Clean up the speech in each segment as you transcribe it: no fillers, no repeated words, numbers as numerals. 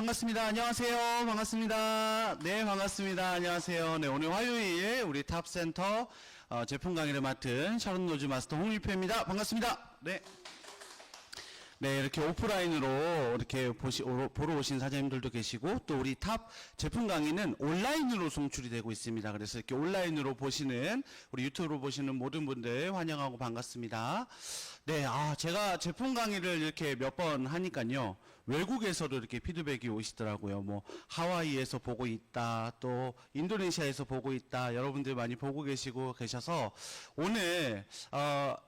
반갑습니다. 안녕하세요. 반갑습니다. 네, 반갑습니다. 안녕하세요. 네, 오늘 화요일 우리 탑센터 제품 강의를 맡은 샤론 노즈 마스터 홍일표입니다. 반갑습니다. 네. 네, 이렇게 오프라인으로 이렇게 보러 오신 사장님들도 계시고, 또 우리 탑 제품 강의는 온라인으로 송출이 되고 있습니다. 그래서 이렇게 온라인으로 보시는, 우리 유튜브로 보시는 모든 분들 환영하고 반갑습니다. 네, 제가 제품 강의를 이렇게 몇 번 하니까요, 외국에서도 이렇게 피드백이 오시더라고요. 뭐, 하와이에서 보고 있다, 또 인도네시아에서 보고 있다, 여러분들 많이 보고 계셔서, 오늘,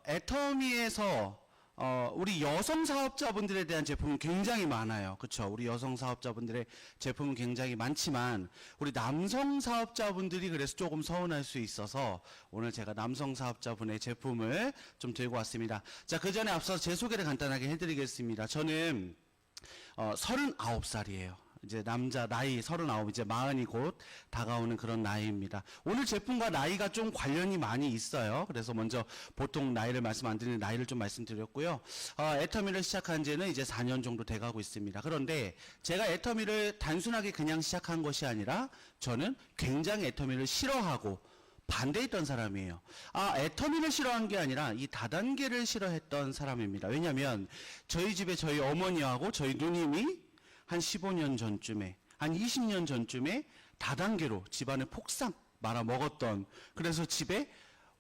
애터미에서 우리 여성 사업자분들에 대한 제품은 굉장히 많아요. 그쵸? 우리 여성 사업자분들의 제품은 굉장히 많지만, 우리 남성 사업자분들이 그래서 조금 서운할 수 있어서, 오늘 제가 남성 사업자분의 제품을 좀 들고 왔습니다. 자, 그 전에 앞서 제 소개를 간단하게 해드리겠습니다. 저는, 39살이에요. 이제 남자 나이 39, 이제 40이 곧 다가오는 그런 나이입니다. 오늘 제품과 나이가 좀 관련이 많이 있어요. 그래서 먼저 보통 나이를 말씀 안 드리는 나이를 좀 말씀드렸고요. 애터미를 시작한 지는 이제 4년 정도 돼가고 있습니다. 그런데 제가 애터미를 단순하게 그냥 시작한 것이 아니라 저는 굉장히 애터미를 싫어하고 반대했던 사람이에요. 애터미를 싫어한 게 아니라 이 다단계를 싫어했던 사람입니다. 왜냐면 저희 집에 저희 어머니하고 저희 누님이 한 15년 전쯤에, 한 20년 전쯤에 다단계로 집안을 폭삭 말아 먹었던, 그래서 집에,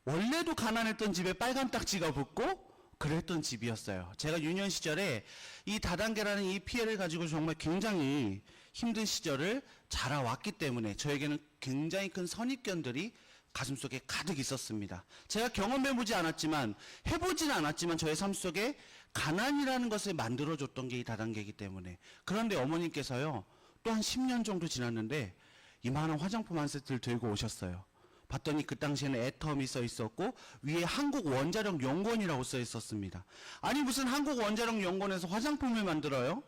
원래도 가난했던 집에 빨간 딱지가 붙고 그랬던 집이었어요. 제가 유년 시절에 이 다단계라는 이 피해를 가지고 정말 굉장히 힘든 시절을 자라왔기 때문에 저에게는 굉장히 큰 선입견들이 가슴속에 가득 있었습니다. 제가 경험해보지 않았지만, 해보진 않았지만 저의 삶 속에 가난이라는 것을 만들어줬던 게 이 다단계이기 때문에. 그런데 어머님께서요, 또 한 10년 정도 지났는데 이만한 화장품 한 세트를 들고 오셨어요. 봤더니 그 당시에는 애터미 써 있었고 위에 한국원자력연구원이라고 써 있었습니다. 아니 무슨 한국원자력연구원에서 화장품을 만들어요?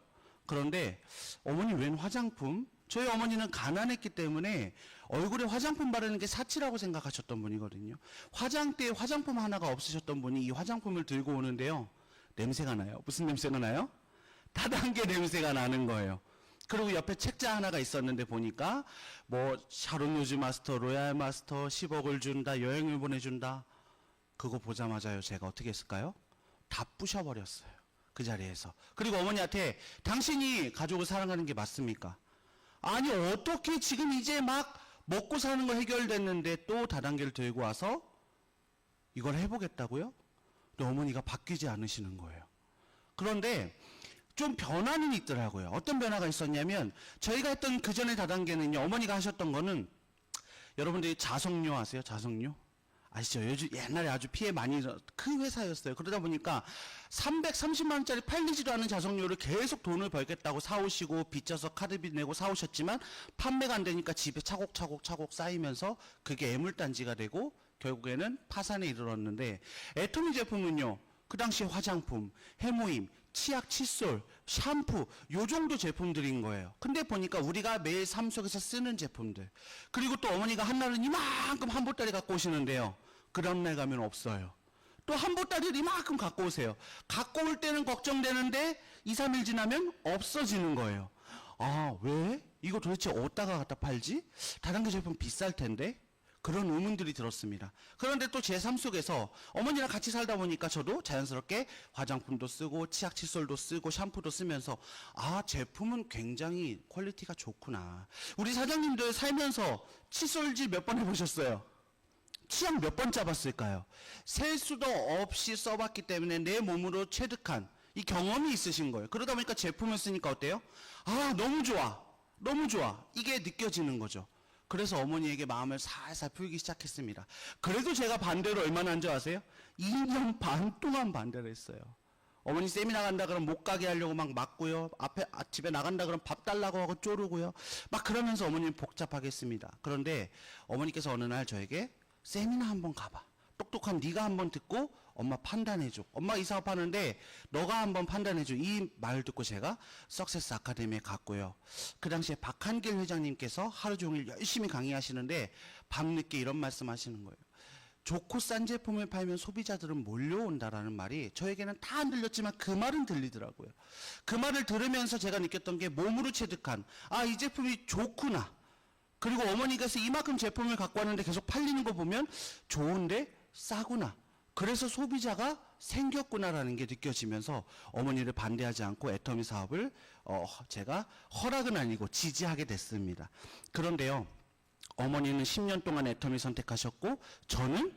그런데 어머니 웬 화장품? 저희 어머니는 가난했기 때문에 얼굴에 화장품 바르는 게 사치라고 생각하셨던 분이거든요. 화장대에 화장품 하나가 없으셨던 분이 이 화장품을 들고 오는데요. 냄새가 나요. 무슨 냄새가 나요? 다단계 냄새가 나는 거예요. 그리고 옆에 책자 하나가 있었는데 보니까 뭐 샤론 노즈 마스터, 로얄 마스터 10억을 준다, 여행을 보내준다. 그거 보자마자요, 제가 어떻게 했을까요? 다 부셔버렸어요. 그 자리에서. 그리고 어머니한테 당신이 가족을 사랑하는 게 맞습니까? 아니 어떻게 지금 이제 막 먹고 사는 거 해결됐는데 또 다단계를 들고 와서 이걸 해보겠다고요? 근데 어머니가 바뀌지 않으시는 거예요. 그런데 좀 변화는 있더라고요. 어떤 변화가 있었냐면 저희가 했던 그 전에 다단계는요, 어머니가 하셨던 거는, 여러분들이 자석료 아세요? 자석료? 아시죠? 요즘 옛날에 아주 피해 많이 큰 회사였어요. 그러다 보니까 330만 원짜리 팔리지도 않은 자석료를 계속 돈을 벌겠다고 사오시고 빚져서 카드빚 내고 사오셨지만 판매가 안 되니까 집에 차곡차곡 쌓이면서 그게 애물단지가 되고 결국에는 파산에 이르렀는데, 애터미 제품은요, 그 당시 화장품, 해모임, 치약, 칫솔, 샴푸, 요 정도 제품들인 거예요. 근데 보니까 우리가 매일 삶 속에서 쓰는 제품들, 그리고 또 어머니가 한날은 이만큼 한 보따리 갖고 오시는데요, 그 다음날 가면 없어요. 또 한 보따리를 이만큼 갖고 오세요. 갖고 올 때는 걱정되는데 2, 3일 지나면 없어지는 거예요. 왜? 이거 도대체 어디다가 갖다 팔지? 다단계 제품 비쌀 텐데? 그런 의문들이 들었습니다. 그런데 또 제 삶 속에서 어머니랑 같이 살다 보니까 저도 자연스럽게 화장품도 쓰고 치약 칫솔도 쓰고 샴푸도 쓰면서 제품은 굉장히 퀄리티가 좋구나. 우리 사장님들 살면서 칫솔질 몇 번 해보셨어요? 치약 몇 번 짜봤을까요? 셀 수도 없이 써봤기 때문에 내 몸으로 체득한 이 경험이 있으신 거예요. 그러다 보니까 제품을 쓰니까 어때요? 너무 좋아. 너무 좋아. 이게 느껴지는 거죠. 그래서 어머니에게 마음을 살살 풀기 시작했습니다. 그래도 제가 반대로 얼마나 한 줄 아세요? 2년 반 동안 반대를 했어요. 어머니 세미나 간다 그러면 못 가게 하려고 막 막고요. 집에 나간다 그러면 밥 달라고 하고 쪼르고요. 막 그러면서 어머니는 복잡하게 했습니다. 그런데 어머니께서 어느 날 저에게 세미나 한번 가봐. 똑똑한 네가 한번 듣고 엄마 판단해줘. 엄마 이 사업하는데 너가 한번 판단해줘. 이 말을 듣고 제가 석세스 아카데미에 갔고요. 그 당시에 박한길 회장님께서 하루 종일 열심히 강의하시는데 밤늦게 이런 말씀 하시는 거예요. 좋고 싼 제품을 팔면 소비자들은 몰려온다라는 말이 저에게는 다 안 들렸지만 그 말은 들리더라고요. 그 말을 들으면서 제가 느꼈던 게 몸으로 체득한, 아, 이 제품이 좋구나. 그리고 어머니께서 이만큼 제품을 갖고 왔는데 계속 팔리는 거 보면 좋은데 싸구나. 그래서 소비자가 생겼구나라는 게 느껴지면서 어머니를 반대하지 않고 애터미 사업을 제가 허락은 아니고 지지하게 됐습니다. 그런데요, 어머니는 10년 동안 애터미 선택하셨고 저는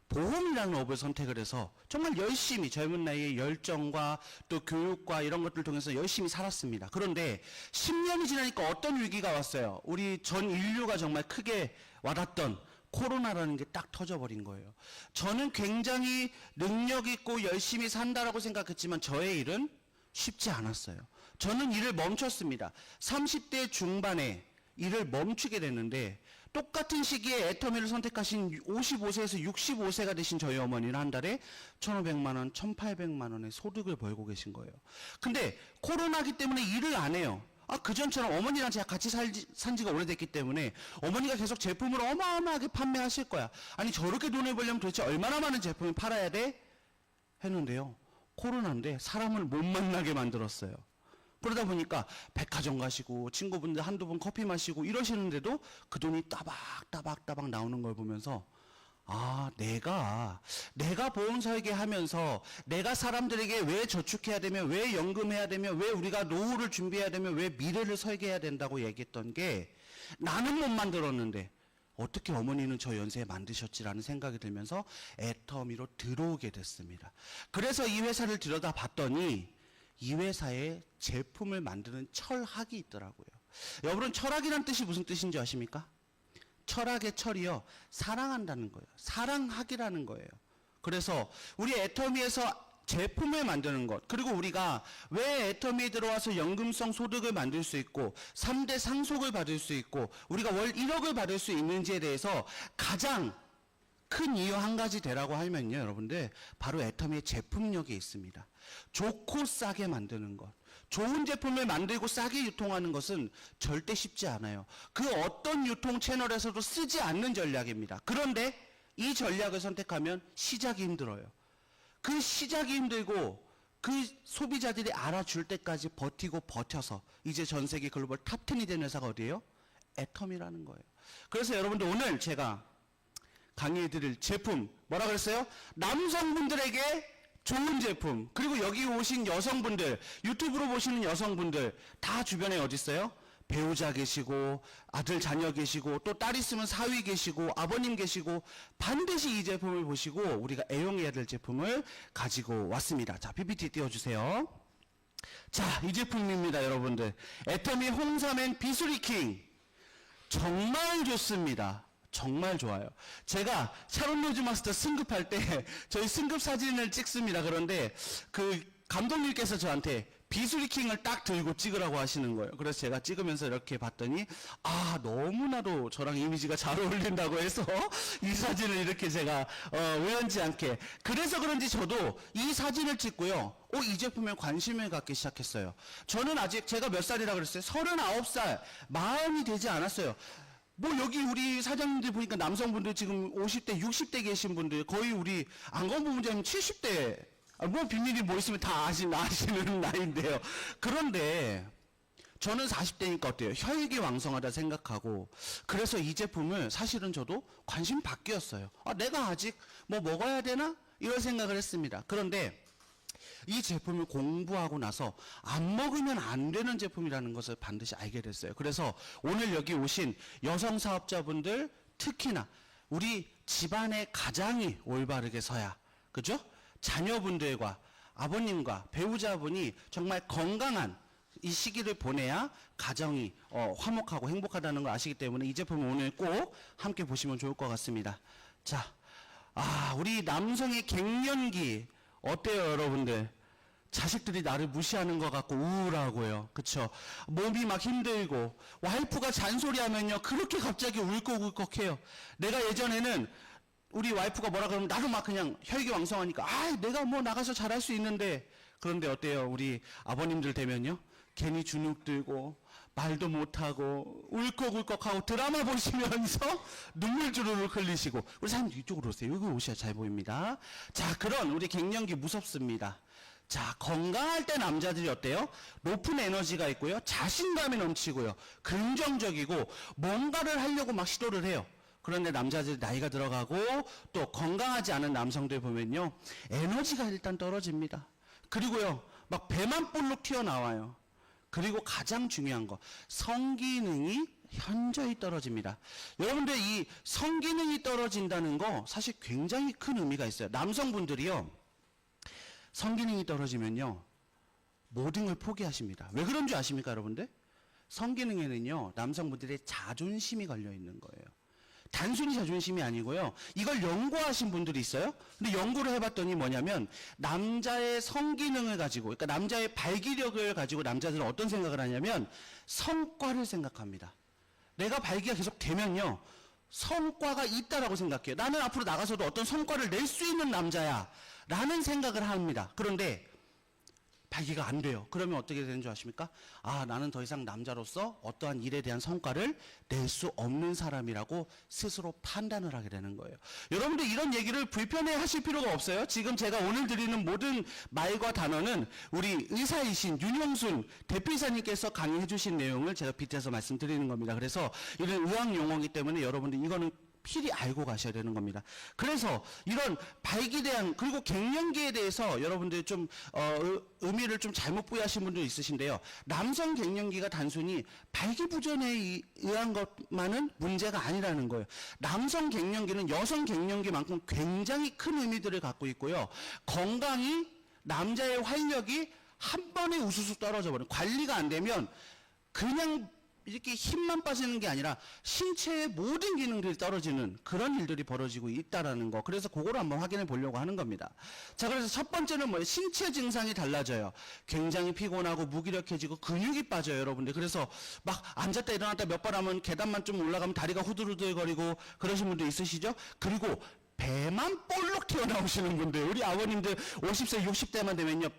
보험이라는 업을 선택을 해서 정말 열심히 젊은 나이에 열정과 또 교육과 이런 것들을 통해서 열심히 살았습니다. 그런데 10년이 지나니까 어떤 위기가 왔어요. 우리 전 인류가 정말 크게 와닿던 코로나라는 게 딱 터져버린 거예요. 저는 굉장히 능력 있고 열심히 산다라고 생각했지만 저의 일은 쉽지 않았어요. 저는 일을 멈췄습니다. 30대 중반에 일을 멈추게 됐는데 똑같은 시기에 애터미를 선택하신 55세에서 65세가 되신 저희 어머니는 한 달에 1,500만 원, 1,800만 원의 소득을 벌고 계신 거예요. 근데 코로나기 때문에 일을 안 해요. 그전처럼 어머니랑 제가 같이 산 지가 오래됐기 때문에 어머니가 계속 제품을 어마어마하게 판매하실 거야. 아니, 저렇게 돈을 벌려면 도대체 얼마나 많은 제품을 팔아야 돼? 했는데요. 코로나인데 사람을 못 만나게 만들었어요. 그러다 보니까 백화점 가시고 친구분들 한두 번 커피 마시고 이러시는데도 그 돈이 따박따박 나오는 걸 보면서 내가 보험설계 하면서 내가 사람들에게 왜 저축해야 되며 왜 연금해야 되며 왜 우리가 노후를 준비해야 되며 왜 미래를 설계해야 된다고 얘기했던 게 나는 못 만들었는데 어떻게 어머니는 저 연세에 만드셨지라는 생각이 들면서 애터미로 들어오게 됐습니다. 그래서 이 회사를 들여다봤더니 이 회사에 제품을 만드는 철학이 있더라고요. 여러분, 철학이란 뜻이 무슨 뜻인지 아십니까? 철학의 철이요, 사랑한다는 거예요. 사랑하기라는 거예요. 그래서 우리 애터미에서 제품을 만드는 것, 그리고 우리가 왜 애터미에 들어와서 연금성 소득을 만들 수 있고 3대 상속을 받을 수 있고 우리가 월 1억을 받을 수 있는지에 대해서 가장 큰 이유 한 가지 되라고 하면요, 여러분들, 바로 애터미의 제품력이 있습니다. 좋고 싸게 만드는 것. 좋은 제품을 만들고 싸게 유통하는 것은 절대 쉽지 않아요. 그 어떤 유통 채널에서도 쓰지 않는 전략입니다. 그런데 이 전략을 선택하면 시작이 힘들어요. 그 시작이 힘들고 그 소비자들이 알아줄 때까지 버티고 버텨서 이제 전 세계 글로벌 탑10이 된 회사가 어디예요? 애터미라는 거예요. 그래서 여러분들, 오늘 제가 강의해드릴 제품, 뭐라 그랬어요? 남성분들에게 좋은 제품, 그리고 여기 오신 여성분들, 유튜브로 보시는 여성분들 다 주변에 어디 있어요? 배우자 계시고 아들 자녀 계시고 또 딸 있으면 사위 계시고 아버님 계시고 반드시 이 제품을 보시고 우리가 애용해야 될 제품을 가지고 왔습니다. 자, PPT 띄워주세요. 자, 이 제품입니다, 여러분들. 애터미 홍삼 비수리킹. 정말 좋습니다. 정말 좋아요. 제가 샤론 로즈 마스터 승급할 때 저희 승급 사진을 찍습니다. 그런데 그 감독님께서 저한테 비수리킹을 딱 들고 찍으라고 하시는 거예요. 그래서 제가 찍으면서 이렇게 봤더니 너무나도 저랑 이미지가 잘 어울린다고 해서 이 사진을 이렇게 제가 우연치 않게, 그래서 그런지 저도 이 사진을 찍고요, 이 제품에 관심을 갖기 시작했어요. 저는 아직, 제가 몇 살이라 그랬어요? 39살, 마흔이 되지 않았어요. 여기 우리 사장님들 보니까 남성분들 지금 50대, 60대 계신 분들, 거의 우리 안건부부장님 70대, 비밀이 뭐 있으면 다 아시는 나이인데요. 그런데 저는 40대니까 어때요? 혈기 왕성하다 생각하고, 그래서 이 제품을 사실은 저도 관심 바뀌었어요. 내가 아직 먹어야 되나? 이런 생각을 했습니다. 그런데 이 제품을 공부하고 나서 안 먹으면 안 되는 제품이라는 것을 반드시 알게 됐어요. 그래서 오늘 여기 오신 여성 사업자분들, 특히나 우리 집안의 가장이 올바르게 서야, 그죠? 자녀분들과 아버님과 배우자분이 정말 건강한 이 시기를 보내야 가정이 화목하고 행복하다는 걸 아시기 때문에 이 제품을 오늘 꼭 함께 보시면 좋을 것 같습니다. 자, 우리 남성의 갱년기 어때요, 여러분들? 자식들이 나를 무시하는 것 같고 우울하고요. 그쵸? 몸이 막 힘들고 와이프가 잔소리하면요 그렇게 갑자기 울컥울컥해요. 내가 예전에는 우리 와이프가 뭐라 그러면 나도 막 그냥 혈기왕성하니까 내가 나가서 잘할 수 있는데, 그런데 어때요? 우리 아버님들 되면요 괜히 주눅 들고 말도 못하고 울컥울컥하고 드라마 보시면서 눈물 주르륵 흘리시고, 우리 사장님 이쪽으로 오세요. 여기 오셔야 잘 보입니다. 자, 그런 우리 갱년기 무섭습니다. 자, 건강할 때 남자들이 어때요? 높은 에너지가 있고요, 자신감이 넘치고요, 긍정적이고 뭔가를 하려고 막 시도를 해요. 그런데 남자들이 나이가 들어가고 또 건강하지 않은 남성들 보면요, 에너지가 일단 떨어집니다. 그리고요, 막 배만 볼록 튀어나와요. 그리고 가장 중요한 거, 성기능이 현저히 떨어집니다. 여러분들, 이 성기능이 떨어진다는 거 사실 굉장히 큰 의미가 있어요. 남성분들이요, 성기능이 떨어지면요, 모든 걸 포기하십니다. 왜 그런 줄 아십니까, 여러분들? 성기능에는요, 남성분들의 자존심이 걸려 있는 거예요. 단순히 자존심이 아니고요, 이걸 연구하신 분들이 있어요. 근데 연구를 해봤더니 뭐냐면, 남자의 성기능을 가지고, 그러니까 남자의 발기력을 가지고 남자들은 어떤 생각을 하냐면, 성과를 생각합니다. 내가 발기가 계속 되면요, 성과가 있다라고 생각해요. 나는 앞으로 나가서도 어떤 성과를 낼 수 있는 남자야 라는 생각을 합니다. 그런데 발기가 안 돼요. 그러면 어떻게 되는 줄 아십니까? 아, 나는 더 이상 남자로서 어떠한 일에 대한 성과를 낼 수 없는 사람이라고 스스로 판단을 하게 되는 거예요. 여러분들, 이런 얘기를 불편해 하실 필요가 없어요. 지금 제가 오늘 드리는 모든 말과 단어는 우리 의사이신 윤형순 대표이사님께서 강의해 주신 내용을 제가 빗대서 말씀드리는 겁니다. 그래서 이런 의학 용어이기 때문에 여러분들 이거는 필히 알고 가셔야 되는 겁니다. 그래서 이런 발기대한, 그리고 갱년기에 대해서 여러분들 좀 의미를 좀 잘못 부여하신 분도 있으신데요. 남성 갱년기가 단순히 발기부전에 의한 것만은 문제가 아니라는 거예요. 남성 갱년기는 여성 갱년기만큼 굉장히 큰 의미들을 갖고 있고요. 건강이, 남자의 활력이 한 번에 우수수 떨어져 버려요. 관리가 안 되면 그냥 이렇게 힘만 빠지는 게 아니라 신체의 모든 기능들이 떨어지는 그런 일들이 벌어지고 있다라는 거. 그래서 그거를 한번 확인해 보려고 하는 겁니다. 자, 그래서 첫 번째는 뭐예요? 신체 증상이 달라져요. 굉장히 피곤하고 무기력해지고 근육이 빠져요, 여러분들. 그래서 막 앉았다 일어났다 몇 번 하면 계단만 좀 올라가면 다리가 후들후들거리고 그러신 분도 있으시죠? 그리고 배만 볼록 튀어나오시는 분들, 우리 아버님들 50세, 60대만 되면요,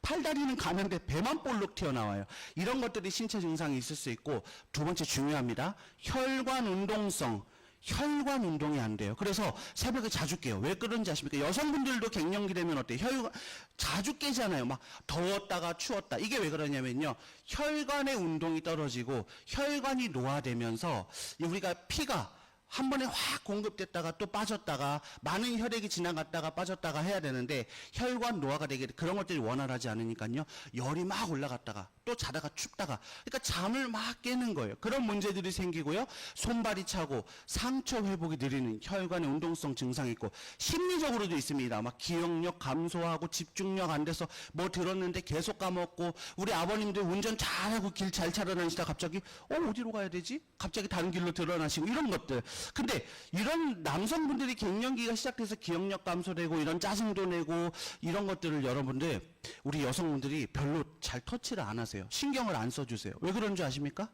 팔다리는 가는데 배만 볼록 튀어나와요. 이런 것들이 신체 증상이 있을 수 있고, 두 번째 중요합니다. 혈관 운동성. 혈관 운동이 안 돼요. 그래서 새벽에 자주 깨요. 왜 그런지 아십니까? 여성분들도 갱년기 되면 어때요? 혈관 자주 깨잖아요. 막 더웠다가 추웠다. 이게 왜 그러냐면요, 혈관의 운동이 떨어지고 혈관이 노화되면서 우리가 피가 한 번에 확 공급됐다가 또 빠졌다가 많은 혈액이 지나갔다가 빠졌다가 해야 되는데, 혈관 노화가 되게, 그런 것들이 원활하지 않으니까요, 열이 막 올라갔다가 또 자다가 춥다가, 그러니까 잠을 막 깨는 거예요. 그런 문제들이 생기고요, 손발이 차고 상처 회복이 느리는 혈관의 운동성 증상이 있고, 심리적으로도 있습니다. 막 기억력 감소하고 집중력 안 돼서 뭐 들었는데 계속 까먹고, 우리 아버님들 운전 잘하고 길 잘 차려다니시다 갑자기 어디로 가야 되지? 갑자기 다른 길로 드러나시고, 이런 것들. 근데 이런 남성분들이 갱년기가 시작돼서 기억력 감소되고 이런 짜증도 내고 이런 것들을 여러분들, 우리 여성분들이 별로 잘 터치를 안 하세요. 신경을 안 써주세요. 왜 그런 줄 아십니까?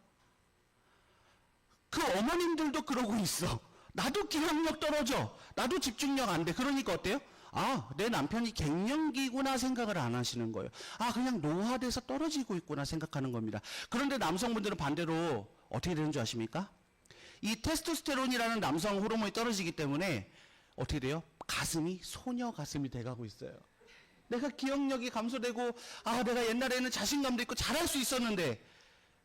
그 어머님들도 그러고 있어. 나도 기억력 떨어져. 나도 집중력 안 돼. 그러니까 어때요? 아, 내 남편이 갱년기구나 생각을 안 하시는 거예요. 아, 그냥 노화돼서 떨어지고 있구나 생각하는 겁니다. 그런데 남성분들은 반대로 어떻게 되는 줄 아십니까? 이 테스토스테론이라는 남성 호르몬이 떨어지기 때문에 어떻게 돼요? 가슴이 소녀 가슴이 돼가고 있어요. 내가 기억력이 감소되고, 아, 내가 옛날에는 자신감도 있고 잘할 수 있었는데,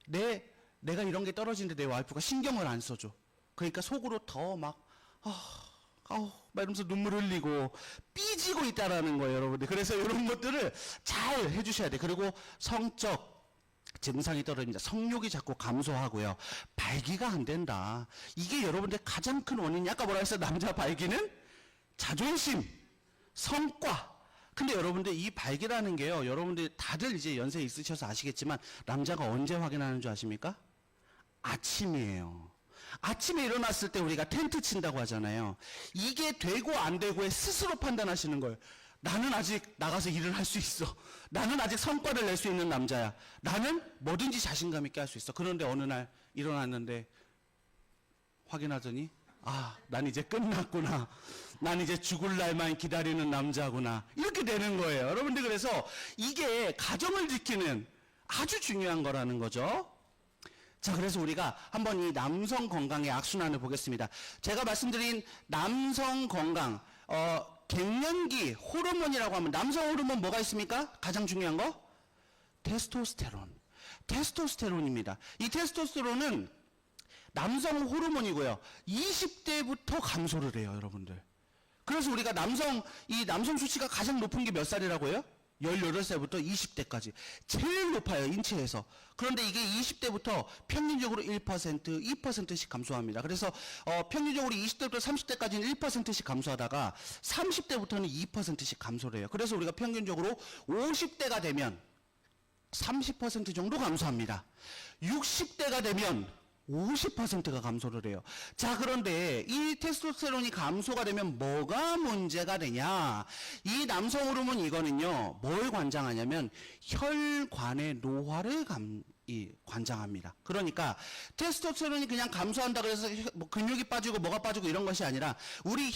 내가 이런 게 떨어지는데 내 와이프가 신경을 안 써줘. 그러니까 속으로 더 막, 막 이러면서 눈물 흘리고 삐지고 있다라는 거예요, 여러분들. 그래서 이런 것들을 잘 해주셔야 돼요. 그리고 성적 증상이 떨어집니다. 성욕이 자꾸 감소하고요. 발기가 안 된다. 이게 여러분들 가장 큰 원인이, 아까 뭐라 했어요? 남자 발기는 자존심, 성과. 근데 여러분들, 이 발기라는 게요, 여러분들 다들 이제 연세 있으셔서 아시겠지만, 남자가 언제 확인하는 줄 아십니까? 아침이에요. 아침에 일어났을 때 우리가 텐트 친다고 하잖아요. 이게 되고 안 되고에 스스로 판단하시는 거예요. 나는 아직 나가서 일을 할 수 있어. 나는 아직 성과를 낼 수 있는 남자야. 나는 뭐든지 자신감 있게 할 수 있어. 그런데 어느 날 일어났는데 확인하더니, 아, 난 이제 끝났구나. 난 이제 죽을 날만 기다리는 남자구나. 이렇게 되는 거예요, 여러분들. 그래서 이게 가정을 지키는 아주 중요한 거라는 거죠. 자, 그래서 우리가 한번 이 남성 건강의 악순환을 보겠습니다. 제가 말씀드린 남성 건강, 갱년기 호르몬이라고 하면 남성 호르몬 뭐가 있습니까? 가장 중요한 거? 테스토스테론. 테스토스테론입니다. 이 테스토스테론은 남성 호르몬이고요. 20대부터 감소를 해요, 여러분들. 그래서 우리가 이 남성 수치가 가장 높은 게 몇 살이라고요? 18살부터 20대까지. 제일 높아요, 인체에서. 그런데 이게 20대부터 평균적으로 1%, 2%씩 감소합니다. 그래서 평균적으로 20대부터 30대까지는 1%씩 감소하다가 30대부터는 2%씩 감소를 해요. 그래서 우리가 평균적으로 50대가 되면 30% 정도 감소합니다. 60대가 되면 50%가 감소를 해요. 자, 그런데 이 테스토스테론이 감소가 되면 뭐가 문제가 되냐? 이 남성 호르몬 이거는요, 뭘 관장하냐면 혈관의 노화를 관장합니다. 그러니까 테스토스테론이 그냥 감소한다 그래서 뭐 근육이 빠지고 뭐가 빠지고 이런 것이 아니라 우리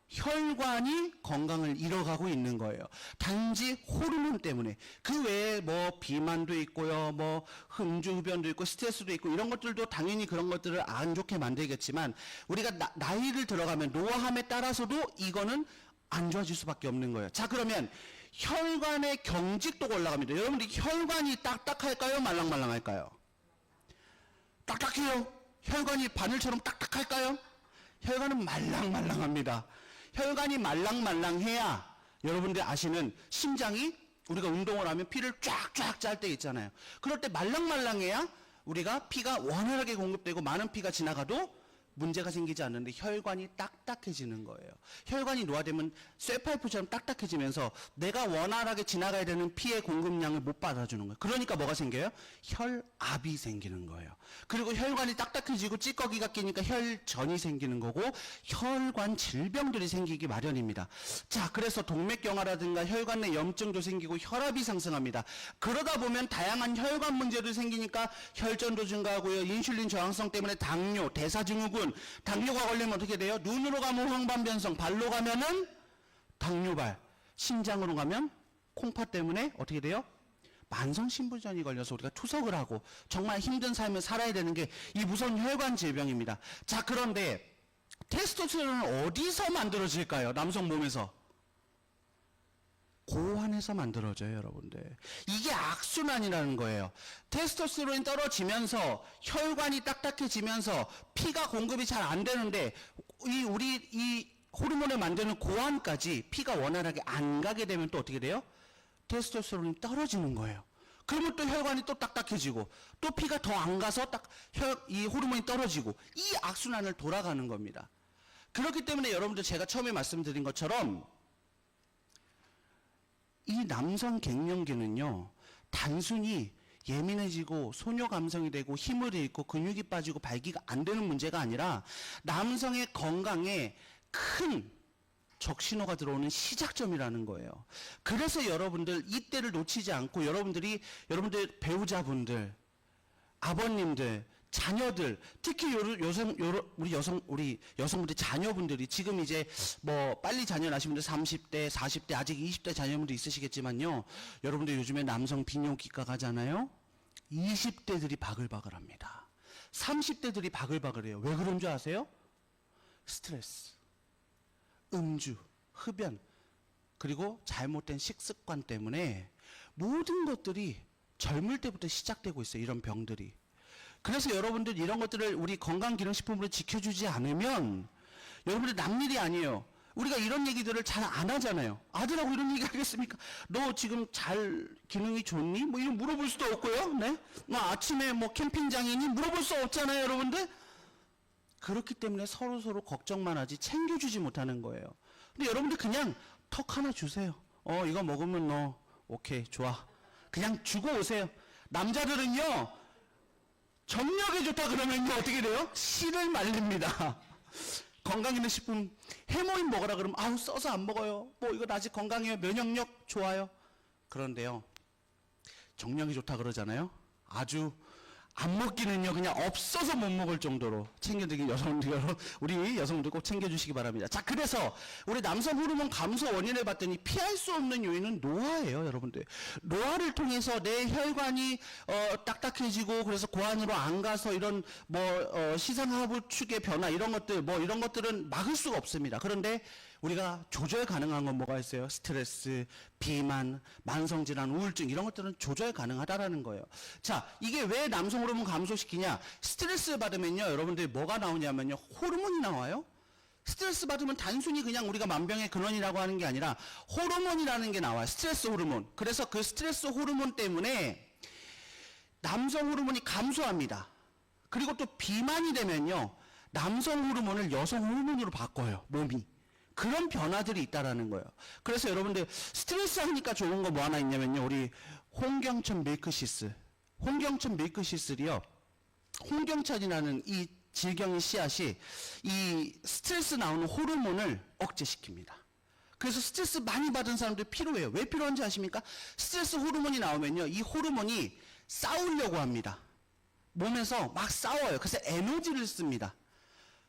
혈관이 건강을 잃어가고 있는 거예요. 단지 호르몬 때문에. 그 외에 뭐 비만도 있고요, 뭐 흡연도 있고 스트레스도 있고 이런 것들도 당연히 그런 것들을 안 좋게 만들겠지만 우리가 나이를 들어가면 노화함에 따라서도 이거는 안 좋아질 수밖에 없는 거예요. 자, 그러면 혈관의 경직도가 올라갑니다. 여러분들 혈관이 딱딱할까요? 말랑말랑할까요? 딱딱해요. 혈관이 바늘처럼 딱딱할까요? 혈관은 말랑말랑합니다. 혈관이 말랑말랑해야 여러분들 아시는 심장이 우리가 운동을 하면 피를 쫙쫙 짤 때 있잖아요. 그럴 때 말랑말랑해야 우리가 피가 원활하게 공급되고 많은 피가 지나가도 문제가 생기지 않는데 혈관이 딱딱해지는 거예요. 혈관이 노화되면 쇠파이프처럼 딱딱해지면서 내가 원활하게 지나가야 되는 피의 공급량을 못 받아주는 거예요. 그러니까 뭐가 생겨요? 혈압이 생기는 거예요. 그리고 혈관이 딱딱해지고 찌꺼기가 끼니까 혈전이 생기는 거고 혈관 질병들이 생기기 마련입니다. 자, 그래서 동맥경화라든가 혈관 내 염증도 생기고 혈압이 상승합니다. 그러다 보면 다양한 혈관 문제도 생기니까 혈전도 증가하고요. 인슐린 저항성 때문에 당뇨, 대사증후군, 당뇨가 걸리면 어떻게 돼요? 눈으로 가면 황반변성, 발로 가면은 당뇨발, 심장으로 가면 콩팥 때문에 어떻게 돼요? 만성신부전이 걸려서 우리가 투석을 하고 정말 힘든 삶을 살아야 되는 게 이 무서운 혈관 질병입니다. 자, 그런데 테스토스테론은 어디서 만들어질까요? 남성 몸에서. 고환에서 만들어져요, 여러분들. 이게 악순환이라는 거예요. 테스토스테론이 떨어지면서 혈관이 딱딱해지면서 피가 공급이 잘 안 되는데 이 호르몬을 만드는 고환까지 피가 원활하게 안 가게 되면 또 어떻게 돼요? 테스토스테론이 떨어지는 거예요. 그러면 또 혈관이 또 딱딱해지고 또 피가 더 안 가서 이 호르몬이 떨어지고 이 악순환을 돌아가는 겁니다. 그렇기 때문에 여러분들 제가 처음에 말씀드린 것처럼 이 남성 갱년기는요, 단순히 예민해지고 소녀 감성이 되고 힘을 잃고 근육이 빠지고 발기가 안 되는 문제가 아니라 남성의 건강에 큰 적신호가 들어오는 시작점이라는 거예요. 그래서 여러분들 이때를 놓치지 않고 여러분들 배우자분들, 아버님들, 자녀들, 특히 우리 여성분들 자녀분들이 지금 이제 뭐 빨리 자녀 낳으신 분들 30대, 40대, 아직 20대 자녀분도 있으시겠지만요. 여러분들 요즘에 남성 비뇨기과 가잖아요. 20대들이 바글바글합니다. 30대들이 바글바글해요. 왜 그런 줄 아세요? 스트레스, 음주, 흡연, 그리고 잘못된 식습관 때문에 모든 것들이 젊을 때부터 시작되고 있어요. 이런 병들이. 그래서 여러분들 이런 것들을 우리 건강기능식품으로 지켜주지 않으면 여러분들 남일이 아니에요. 우리가 이런 얘기들을 잘 안 하잖아요. 아들하고 이런 얘기 하겠습니까? 너 지금 잘 기능이 좋니? 뭐 이런 물어볼 수도 없고요. 네? 뭐 아침에 뭐 캠핑장이니? 물어볼 수 없잖아요, 여러분들. 그렇기 때문에 서로 걱정만 하지 챙겨주지 못하는 거예요. 근데 여러분들 그냥 턱 하나 주세요. 이거 먹으면 너 오케이 좋아. 그냥 주고 오세요. 남자들은요, 정력에 좋다 그러면요 어떻게 돼요? 실을 말립니다. 건강기능식품 해모인 먹으라 그러면 아우 써서 안 먹어요. 뭐 이거 아직 건강해요. 면역력 좋아요. 그런데요, 정력이 좋다 그러잖아요. 아주 안 먹기는요 그냥 없어서 못 먹을 정도로 챙겨드리기 우리 여성들 꼭 챙겨주시기 바랍니다. 자, 그래서 우리 남성 호르몬 감소 원인을 봤더니 피할 수 없는 요인은 노화예요, 여러분들. 노화를 통해서 내 혈관이 딱딱해지고 그래서 고안으로 안 가서 이런 시상하부축의 변화 이런 것들은 막을 수가 없습니다. 그런데 우리가 조절 가능한 건 뭐가 있어요? 스트레스, 비만, 만성질환, 우울증 이런 것들은 조절 가능하다라는 거예요. 자, 이게 왜 남성 호르몬 감소시키냐? 스트레스 받으면요, 여러분들이 뭐가 나오냐면요, 호르몬이 나와요. 스트레스 받으면 단순히 그냥 우리가 만병의 근원이라고 하는 게 아니라 호르몬이라는 게 나와요. 스트레스 호르몬. 그래서 그 스트레스 호르몬 때문에 남성 호르몬이 감소합니다. 그리고 또 비만이 되면요, 남성 호르몬을 여성 호르몬으로 바꿔요, 몸이. 그런 변화들이 있다라는 거예요. 그래서 여러분들 스트레스 하니까 좋은 거 뭐 하나 있냐면요. 우리 홍경천 밀크시슬. 홍경천 밀크시슬이요. 홍경천이라는 이 질경의 씨앗이 이 스트레스 나오는 호르몬을 억제시킵니다. 그래서 스트레스 많이 받은 사람들 피로해요. 왜 피로한지 아십니까? 스트레스 호르몬이 나오면요. 이 호르몬이 싸우려고 합니다. 몸에서 막 싸워요. 그래서 에너지를 씁니다.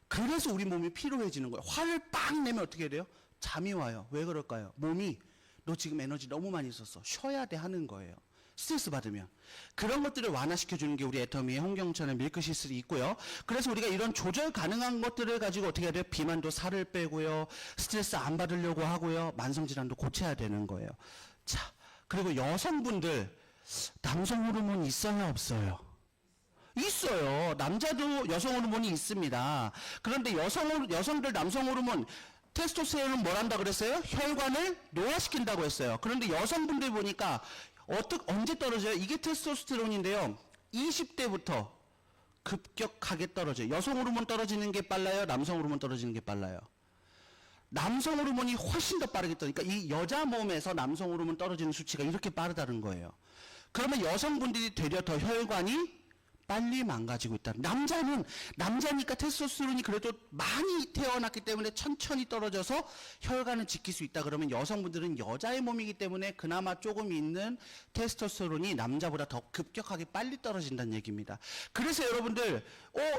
그래서 우리 몸이 피로해지는 거예요. 화를 빡 내면 어떻게 돼요? 잠이 와요. 왜 그럴까요? 몸이 너 지금 에너지 너무 많이 썼어. 쉬어야 돼 하는 거예요. 스트레스 받으면. 그런 것들을 완화시켜주는 게 우리 애터미의 홍경천의 밀크시슬이 있고요. 그래서 우리가 이런 조절 가능한 것들을 가지고 어떻게 해야 돼요? 비만도 살을 빼고요. 스트레스 안 받으려고 하고요. 만성질환도 고쳐야 되는 거예요. 자, 그리고 여성분들 남성 호르몬 있어요? 없어요? 있어요. 남자도 여성 호르몬이 있습니다. 그런데 여성들 남성 호르몬 테스토스테론은 뭘 한다 그랬어요? 혈관을 노화시킨다고 했어요. 그런데 여성분들 보니까 언제 떨어져요? 이게 테스토스테론인데요. 20대부터 급격하게 떨어져요. 여성 호르몬 떨어지는 게 빨라요? 남성 호르몬 떨어지는 게 빨라요? 남성 호르몬이 훨씬 더 빠르게 떨어지니까 이 여자 몸에서 남성 호르몬 떨어지는 수치가 이렇게 빠르다는 거예요. 그러면 여성분들이 되려 더 혈관이 빨리 망가지고 있다. 남자니까 테스토스테론이 그래도 많이 태어났기 때문에 천천히 떨어져서 혈관을 지킬 수 있다. 그러면 여성분들은 여자의 몸이기 때문에 그나마 조금 있는 테스토스테론이 남자보다 더 급격하게 빨리 떨어진다는 얘기입니다. 그래서 여러분들,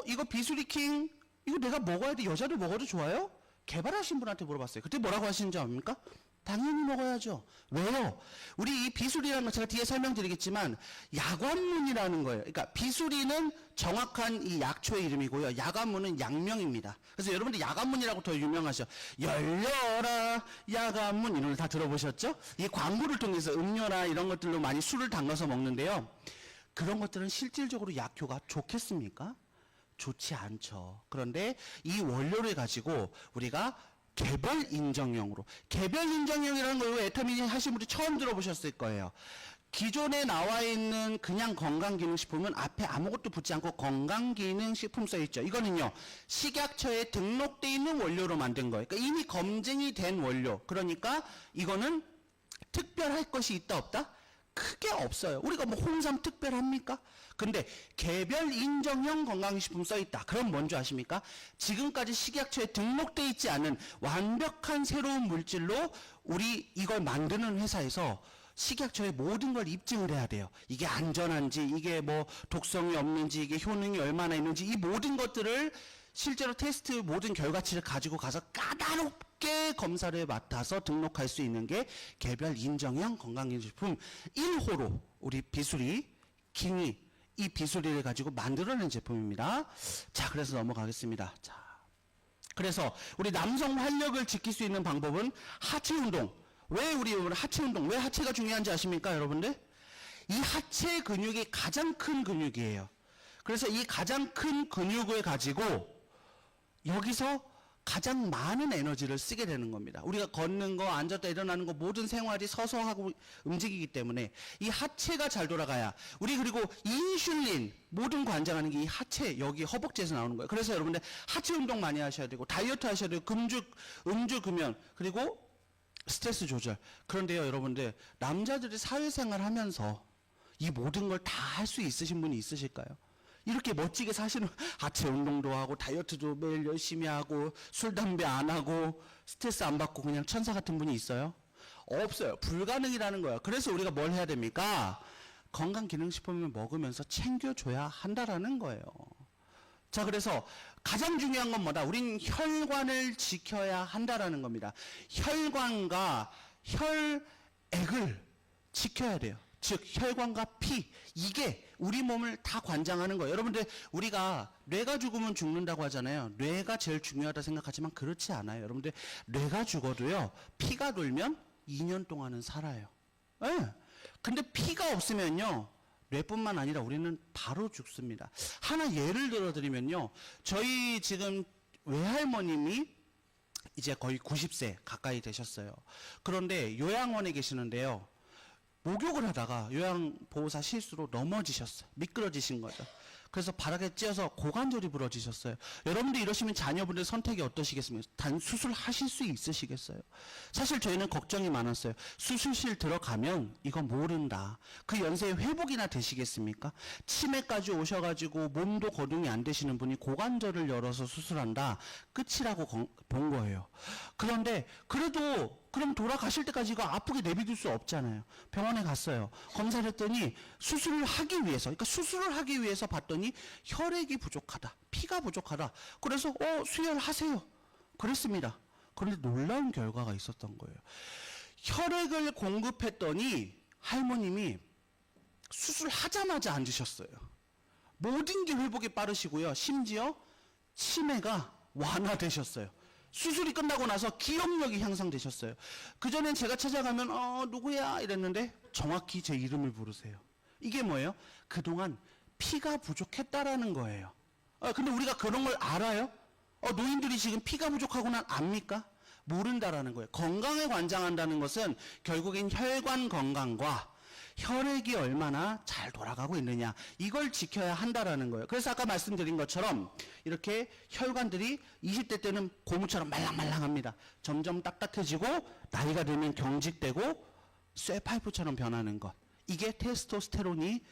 이거 비수리킹, 이거 내가 먹어야 돼. 여자도 먹어도 좋아요? 개발하신 분한테 물어봤어요. 그때 뭐라고 하시는지 압니까? 당연히 먹어야죠. 왜요? 우리 이 비수리라는 거 제가 뒤에 설명드리겠지만 야관문이라는 거예요. 그러니까 비수리는 정확한 이 약초의 이름이고요. 야관문은 약명입니다. 그래서 여러분들 야관문이라고 더 유명하죠. 열려라 야관문 이런 걸 다 들어보셨죠? 이 광고를 통해서 음료나 이런 것들로 많이 술을 담가서 먹는데요. 그런 것들은 실질적으로 약효가 좋겠습니까? 좋지 않죠. 그런데 이 원료를 가지고 우리가 개별 인정형이라는 걸 애터미 하신 분이 처음 들어보셨을 거예요. 기존에 나와 있는 그냥 건강기능식품은 앞에 아무것도 붙지 않고 건강기능식품 써 있죠. 이거는요, 식약처에 등록돼 있는 원료로 만든 거예요. 그러니까 이미 검증이 된 원료. 그러니까 이거는 특별할 것이 있다 없다? 크게 없어요. 우리가 뭐 홍삼 특별합니까? 근데 개별 인정형 건강식품 써있다. 그럼 뭔지 아십니까? 지금까지 식약처에 등록돼 있지 않은 완벽한 새로운 물질로 우리 이걸 만드는 회사에서 식약처에 모든 걸 입증을 해야 돼요. 이게 안전한지, 이게 뭐 독성이 없는지, 이게 효능이 얼마나 있는지, 이 모든 것들을 실제로 테스트 모든 결과치를 가지고 가서 까다롭게 검사를 맡아서 등록할 수 있는 게 개별 인정형 건강기능식품 1호로 우리 비수리, 킹이 이 비수리를 가지고 만들어낸 제품입니다. 자, 그래서 넘어가겠습니다. 자, 그래서 우리 남성 활력을 지킬 수 있는 방법은 하체 운동. 왜 우리 하체 운동, 왜 하체가 중요한지 아십니까, 여러분들? 이 하체 근육이 가장 큰 근육이에요. 그래서 이 가장 큰 근육을 가지고 여기서 가장 많은 에너지를 쓰게 되는 겁니다. 우리가 걷는 거, 앉았다 일어나는 거 모든 생활이 서서 하고 움직이기 때문에 이 하체가 잘 돌아가야 우리 그리고 인슐린 모든 관장하는 게 이 하체 여기 허벅지에서 나오는 거예요. 그래서 여러분들 하체 운동 많이 하셔야 되고 다이어트 하셔야 되고 음주 금연 그리고 스트레스 조절. 그런데요, 여러분들 남자들이 사회생활 하면서 이 모든 걸 다 할 수 있으신 분이 있으실까요? 이렇게 멋지게 사시는 하체 운동도 하고 다이어트도 매일 열심히 하고 술 담배 안 하고 스트레스 안 받고 그냥 천사 같은 분이 있어요? 없어요. 불가능이라는 거예요. 그래서 우리가 뭘 해야 됩니까? 건강기능식품을 먹으면서 챙겨줘야 한다라는 거예요. 자, 그래서 가장 중요한 건 뭐다? 우린 혈관을 지켜야 한다라는 겁니다. 혈관과 혈액을 지켜야 돼요. 즉 혈관과 피, 이게 우리 몸을 다 관장하는 거예요. 여러분들, 우리가 뇌가 죽으면 죽는다고 하잖아요. 뇌가 제일 중요하다 생각하지만 그렇지 않아요. 여러분들, 뇌가 죽어도요, 피가 돌면 2년 동안은 살아요. 네. 근데 피가 없으면요, 뇌뿐만 아니라 우리는 바로 죽습니다. 하나 예를 들어드리면요, 저희 지금 외할머님이 이제 거의 90세 가까이 되셨어요. 그런데 요양원에 계시는데요, 목욕을 하다가 요양보호사 실수로 넘어지셨어요. 미끄러지신 거죠. 그래서 바닥에 찧어서 고관절이 부러지셨어요. 여러분들 이러시면 자녀분들 선택이 어떠시겠습니까? 단 수술하실 수 있으시겠어요? 사실 저희는 걱정이 많았어요. 수술실 들어가면 이거 모른다. 그 연세에 회복이나 되시겠습니까? 치매까지 오셔가지고 몸도 거동이 안 되시는 분이 고관절을 열어서 수술한다. 끝이라고 본 거예요. 그런데 그래도 그럼 돌아가실 때까지 이거 아프게 내비둘 수 없잖아요. 병원에 갔어요. 검사를 했더니 수술을 하기 위해서, 그러니까 수술을 하기 위해서 봤더니 혈액이 부족하다. 피가 부족하다. 그래서 수혈하세요. 그랬습니다. 그런데 놀라운 결과가 있었던 거예요. 혈액을 공급했더니 할머님이 수술하자마자 앉으셨어요. 모든 게 회복이 빠르시고요. 심지어 치매가 완화되셨어요. 수술이 끝나고 나서 기억력이 향상되셨어요. 그전엔 제가 찾아가면 누구야 이랬는데 정확히 제 이름을 부르세요. 이게 뭐예요? 그동안 피가 부족했다라는 거예요. 근데 우리가 그런 걸 알아요? 노인들이 지금 피가 부족하구나 압니까? 모른다라는 거예요. 건강에 관장한다는 것은 결국엔 혈관 건강과 혈액이 얼마나 잘 돌아가고 있느냐, 이걸 지켜야 한다라는 거예요. 그래서 아까 말씀드린 것처럼 이렇게 혈관들이 20대 때는 고무처럼 말랑말랑합니다. 점점 딱딱해지고 나이가 들면 경직되고 쇠파이프처럼 변하는 것, 이게 테스토스테론이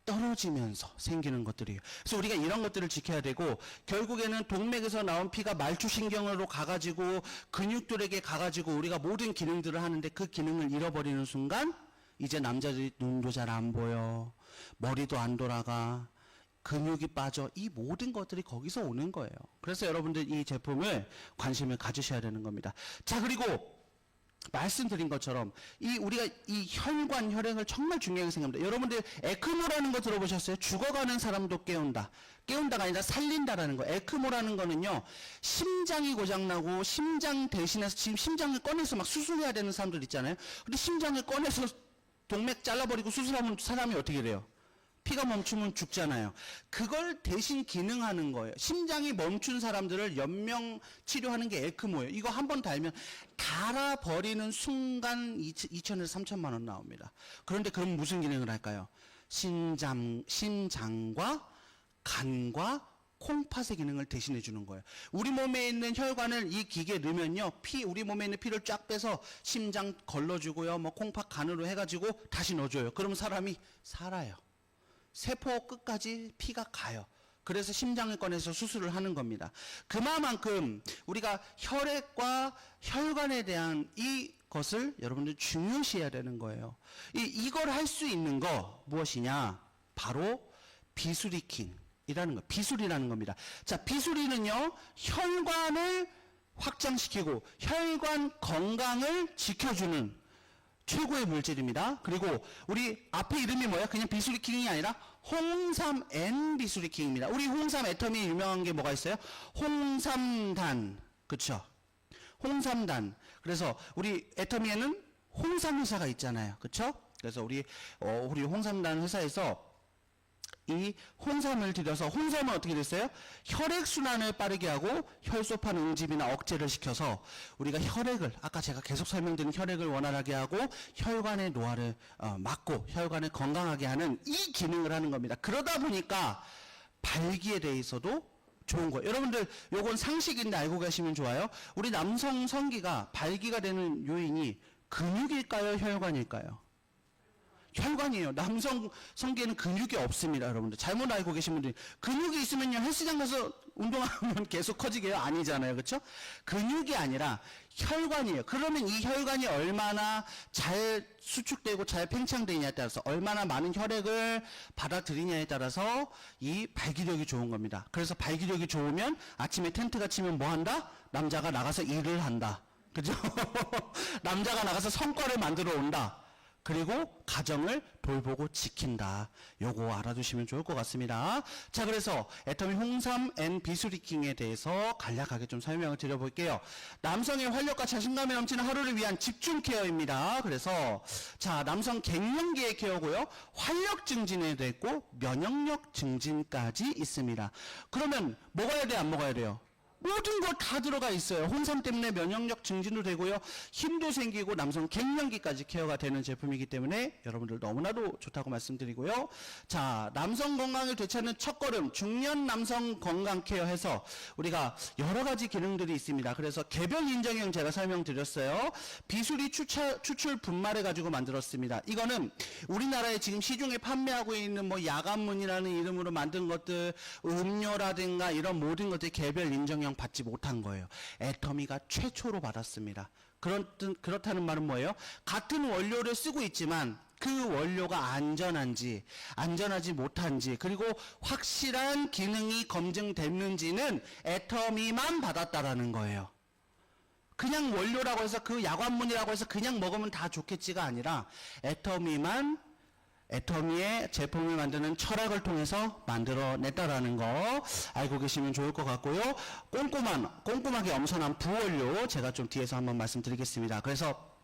떨어지면서 생기는 것들이에요. 그래서 우리가 이런 것들을 지켜야 되고, 결국에는 동맥에서 나온 피가 말초신경으로 가가지고 근육들에게 가가지고 우리가 모든 기능들을 하는데, 그 기능을 잃어버리는 순간 이제 남자들이 눈도 잘 안 보여, 머리도 안 돌아가, 근육이 빠져, 이 모든 것들이 거기서 오는 거예요. 그래서 여러분들 이 제품을 관심을 가지셔야 되는 겁니다. 자, 그리고 말씀드린 것처럼 우리가 이 혈관, 혈액을 정말 중요하게 생각합니다. 여러분들 에크모라는 거 들어보셨어요? 죽어가는 사람도 깨운다. 깨운다가 아니라 살린다라는 거. 에크모라는 거는요, 심장이 고장나고 심장 대신해서 지금 심장을 꺼내서 막 수술해야 되는 사람들 있잖아요. 근데 심장을 꺼내서 동맥 잘라버리고 수술하면 사람이 어떻게 돼요? 피가 멈추면 죽잖아요. 그걸 대신 기능하는 거예요. 심장이 멈춘 사람들을 연명 치료하는 게 에크모예요. 이거 한번 달면 달아버리는 순간 2천에서 3천만 원 나옵니다. 그런데 그럼 무슨 기능을 할까요? 심장과 간과 콩팥의 기능을 대신해 주는 거예요. 우리 몸에 있는 혈관을 이 기계에 넣으면요, 우리 몸에 있는 피를 쫙 빼서 심장 걸러주고요, 콩팥 간으로 해가지고 다시 넣어줘요. 그러면 사람이 살아요. 세포 끝까지 피가 가요. 그래서 심장을 꺼내서 수술을 하는 겁니다. 그만큼 우리가 혈액과 혈관에 대한 이것을 여러분들 중요시해야 되는 거예요. 이걸 할 수 있는 거 무엇이냐? 바로 비수리킹이라는 거, 비수리라는 겁니다. 자, 비수리는요, 혈관을 확장시키고 혈관 건강을 지켜주는 최고의 물질입니다. 그리고 우리 앞에 이름이 뭐야? 그냥 비수리킹이 아니라 홍삼 N 비수리킹입니다. 우리 홍삼 애터미에 유명한 게 뭐가 있어요? 홍삼단, 그쵸? 홍삼단. 그래서 우리 애터미에는 홍삼 회사가 있잖아요, 그쵸? 그래서 우리 홍삼단 회사에서 이 홍삼을 들여서, 홍삼은 어떻게 됐어요? 혈액순환을 빠르게 하고 혈소판 응집이나 억제를 시켜서 우리가 혈액을, 아까 제가 계속 설명드린 혈액을 원활하게 하고 혈관의 노화를 막고 혈관을 건강하게 하는 이 기능을 하는 겁니다. 그러다 보니까 발기에 대해서도 좋은 거예요. 여러분들 요건 상식인데 알고 계시면 좋아요. 우리 남성 성기가 발기가 되는 요인이 근육일까요? 혈관일까요? 혈관이에요. 남성 성기에는 근육이 없습니다, 여러분들. 잘못 알고 계신 분들이. 근육이 있으면요, 헬스장 가서 운동하면 계속 커지게요? 아니잖아요. 그렇죠? 근육이 아니라 혈관이에요. 그러면 이 혈관이 얼마나 잘 수축되고 잘 팽창되느냐에 따라서, 얼마나 많은 혈액을 받아들이냐에 따라서 이 발기력이 좋은 겁니다. 그래서 발기력이 좋으면 아침에 텐트가 치면 뭐 한다? 남자가 나가서 일을 한다. 그죠? 남자가 나가서 성과를 만들어 온다. 그리고 가정을 돌보고 지킨다. 요거 알아두시면 좋을 것 같습니다. 자, 그래서 애터미 홍삼 앤 비수리킹에 대해서 간략하게 좀 설명을 드려볼게요. 남성의 활력과 자신감이 넘치는 하루를 위한 집중 케어입니다. 그래서 자, 남성 갱년기의 케어고요. 활력 증진에 되고 면역력 증진까지 있습니다. 그러면 먹어야 돼, 안 먹어야 돼요? 모든 거 다 들어가 있어요. 홍삼 때문에 면역력 증진도 되고요. 힘도 생기고 남성 갱년기까지 케어가 되는 제품이기 때문에 여러분들 너무나도 좋다고 말씀드리고요. 자, 남성 건강을 되찾는 첫걸음, 중년 남성 건강 케어해서 우리가 여러 가지 기능들이 있습니다. 그래서 개별 인정형 제가 설명드렸어요. 비수리 추출 분말을 가지고 만들었습니다. 이거는 우리나라에 지금 시중에 판매하고 있는 뭐 야간문이라는 이름으로 만든 것들, 음료라든가 이런 모든 것들이 개별 인정형 받지 못한 거예요. 애터미가 최초로 받았습니다. 그렇다는 말은 뭐예요? 같은 원료를 쓰고 있지만 그 원료가 안전한지 안전하지 못한지 그리고 확실한 기능이 검증됐는지는 애터미만 받았다라는 거예요. 그냥 원료라고 해서 그 야관문이라고 해서 그냥 먹으면 다 좋겠지가 아니라 애터미의 제품을 만드는 철학을 통해서 만들어냈다라는 거 알고 계시면 좋을 것 같고요. 꼼꼼하게 엄선한 부원료 제가 좀 뒤에서 한번 말씀드리겠습니다. 그래서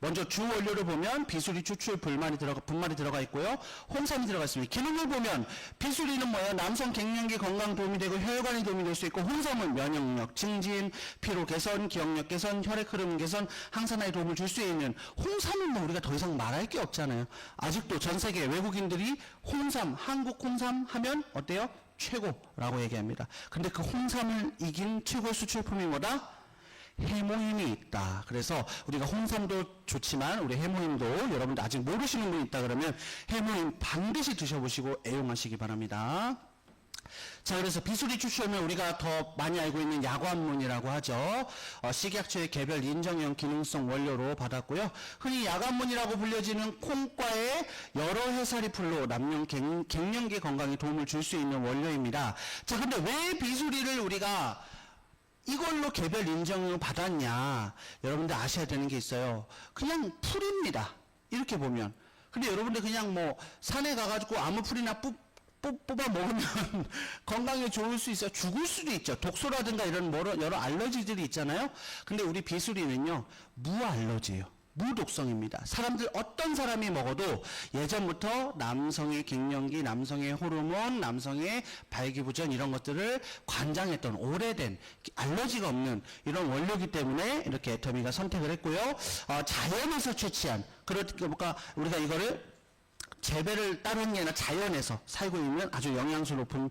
먼저 주 원료를 보면 비수리 추출 분말이 들어가 있고요. 홍삼이 들어가 있습니다. 기능을 보면 비수리는 뭐예요? 남성 갱년기 건강 도움이 되고 혈관에 도움이 될 수 있고, 홍삼은 면역력 증진, 피로 개선, 기억력 개선, 혈액 흐름 개선, 항산화에 도움을 줄 수 있는, 홍삼은 뭐 우리가 더 이상 말할 게 없잖아요. 아직도 전 세계 외국인들이 홍삼, 한국 홍삼 하면 어때요? 최고라고 얘기합니다. 근데 그 홍삼을 이긴 최고의 수출품이 뭐다? 해모임이 있다. 그래서 우리가 홍삼도 좋지만 우리 해모임도 여러분들 아직 모르시는 분 있다 그러면 해모임 반드시 드셔보시고 애용하시기 바랍니다. 자, 그래서 비수리 추출하면 우리가 더 많이 알고 있는 야관문이라고 하죠. 식약처의 개별 인정형 기능성 원료로 받았고요. 흔히 야관문이라고 불려지는 콩과의 여러 해살이 풀로 남녀 갱년기 건강에 도움을 줄 수 있는 원료입니다. 자, 근데 왜 비수리를 우리가 이걸로 개별 인정을 받았냐? 여러분들 아셔야 되는 게 있어요. 그냥 풀입니다. 이렇게 보면. 근데 여러분들 그냥 뭐 산에 가가지고 아무 풀이나 뽑아 먹으면 건강에 좋을 수 있어요. 죽을 수도 있죠. 독소라든가 이런 여러 알러지들이 있잖아요. 근데 우리 비수리는요, 무알러지예요. 무독성입니다. 사람들 어떤 사람이 먹어도 예전부터 남성의 갱년기, 남성의 호르몬, 남성의 발기부전 이런 것들을 관장했던 오래된 알러지가 없는 이런 원료이기 때문에 이렇게 애터미가 선택을 했고요. 자연에서 채취한 그러니까 우리가 이거를 재배를 따로 한 게 아니라 자연에서 살고 있는 아주 영양소 높은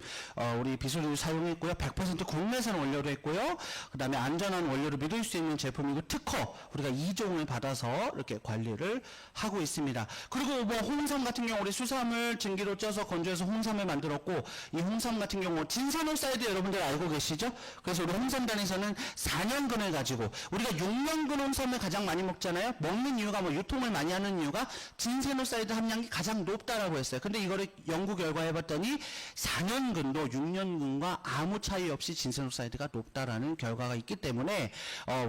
우리 비수리를 사용했고요. 100% 국내산 원료로 했고요. 그 다음에 안전한 원료를 믿을 수 있는 제품이고, 특허 우리가 2종을 받아서 이렇게 관리를 하고 있습니다. 그리고 뭐 홍삼 같은 경우 우리 수삼을 증기로 쪄서 건조해서 홍삼을 만들었고, 이 홍삼 같은 경우 진세노사이드 여러분들 알고 계시죠? 그래서 우리 홍삼단에서는 4년근을 가지고 우리가 6년근 홍삼을 가장 많이 먹잖아요. 먹는 이유가 뭐 유통을 많이 하는 이유가 진세노사이드 함량이 가장 높다라고 했어요. 근데 이거를 연구 결과 해봤더니 4년근도 6년근과 아무 차이 없이 진세노사이드가 높다라는 결과가 있기 때문에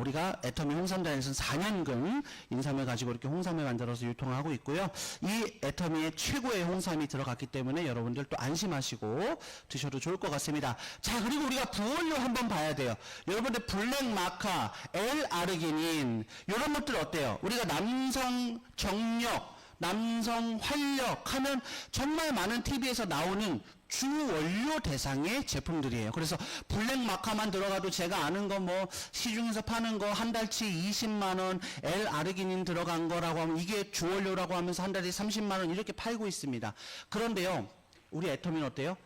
우리가 애터미 홍삼단에서는 4년근 인삼을 가지고 이렇게 홍삼을 만들어서 유통을 하고 있고요. 이 애터미의 최고의 홍삼이 들어갔기 때문에 여러분들 또 안심하시고 드셔도 좋을 것 같습니다. 자, 그리고 우리가 부원료 한번 봐야 돼요. 여러분들 블랙마카, L-아르기닌 이런 것들 어때요? 우리가 남성 정력, 남성 활력 하면 정말 많은 TV에서 나오는 주 원료 대상의 제품들이에요. 그래서 블랙마카만 들어가도 제가 아는 거 뭐 시중에서 파는 거 한 달치 20만 원, L-아르기닌 들어간 거라고 하면 이게 주 원료라고 하면서 한 달에 30만 원 이렇게 팔고 있습니다. 그런데요, 우리 애터미는 어때요?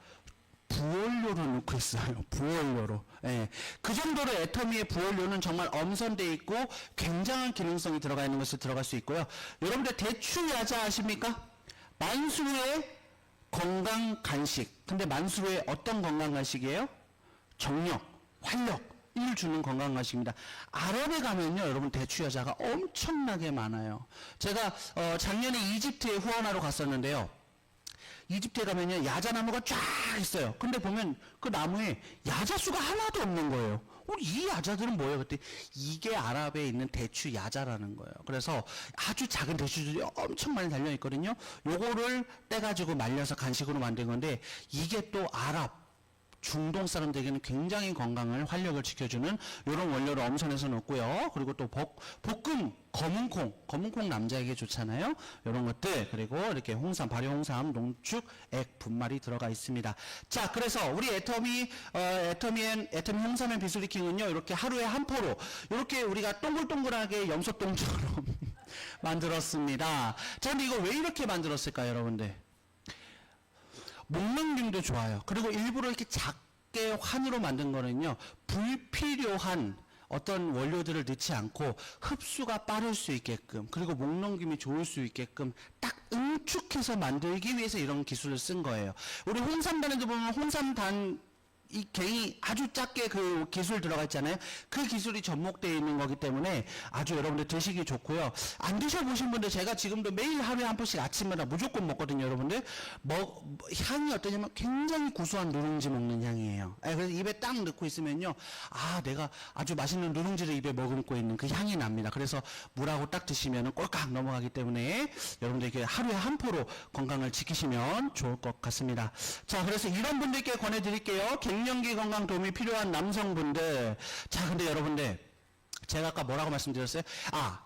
부원료로 넣고 있어요. 부원료로. 예. 그 정도로 애터미의 부원료는 정말 엄선되어 있고 굉장한 기능성이 들어가 있는 것을 들어갈 수 있고요. 여러분들 대추야자 아십니까? 만수르의 건강 간식. 근데 만수르의 어떤 건강 간식이에요? 정력, 활력을 주는 건강 간식입니다. 아랍에 가면요, 여러분 대추야자가 엄청나게 많아요. 제가 작년에 이집트에 후원하러 갔었는데요. 이집트에 가면요, 야자나무가 쫙 있어요. 근데 보면 그 나무에 야자수가 하나도 없는 거예요. 이 야자들은 뭐예요? 그때 이게 아랍에 있는 대추 야자라는 거예요. 그래서 아주 작은 대추들이 엄청 많이 달려 있거든요. 요거를 떼가지고 말려서 간식으로 만든 건데 이게 또 아랍 중동 사람들에게는 굉장히 건강을 활력을 지켜주는 이런 원료를 엄선해서 넣고요. 그리고 또 볶음 검은콩 남자에게 좋잖아요. 이런 것들 그리고 이렇게 홍삼 발효 홍삼 농축 액 분말이 들어가 있습니다. 자, 그래서 우리 애터미 홍삼의 비수리킹은요, 이렇게 하루에 한 포로 이렇게 우리가 동글동글하게 염소똥처럼 만들었습니다. 자, 근데 이거 왜 이렇게 만들었을까요, 여러분들? 목넘김도 좋아요. 그리고 일부러 이렇게 작게 환으로 만든 거는요, 불필요한 어떤 원료들을 넣지 않고 흡수가 빠를 수 있게끔, 그리고 목넘김이 좋을 수 있게끔 딱 응축해서 만들기 위해서 이런 기술을 쓴 거예요. 우리 홍삼단에도 보면 홍삼단 이 갱이 아주 작게 그 기술 들어가 있잖아요. 그 기술이 접목되어 있는 거기 때문에 아주 여러분들 드시기 좋고요. 안 드셔보신 분들, 제가 지금도 매일 하루에 한 포씩 아침마다 무조건 먹거든요, 여러분들. 향이 어떠냐면 굉장히 구수한 누룽지 먹는 향이에요. 그래서 입에 딱 넣고 있으면요, 내가 아주 맛있는 누룽지를 입에 머금고 있는 그 향이 납니다. 그래서 물하고 딱 드시면 꼴깍 넘어가기 때문에 여러분들 이렇게 하루에 한 포로 건강을 지키시면 좋을 것 같습니다. 자, 그래서 이런 분들께 권해드릴게요. 갱년기 건강 도움이 필요한 남성분들. 자, 근데 여러분들, 제가 아까 뭐라고 말씀드렸어요?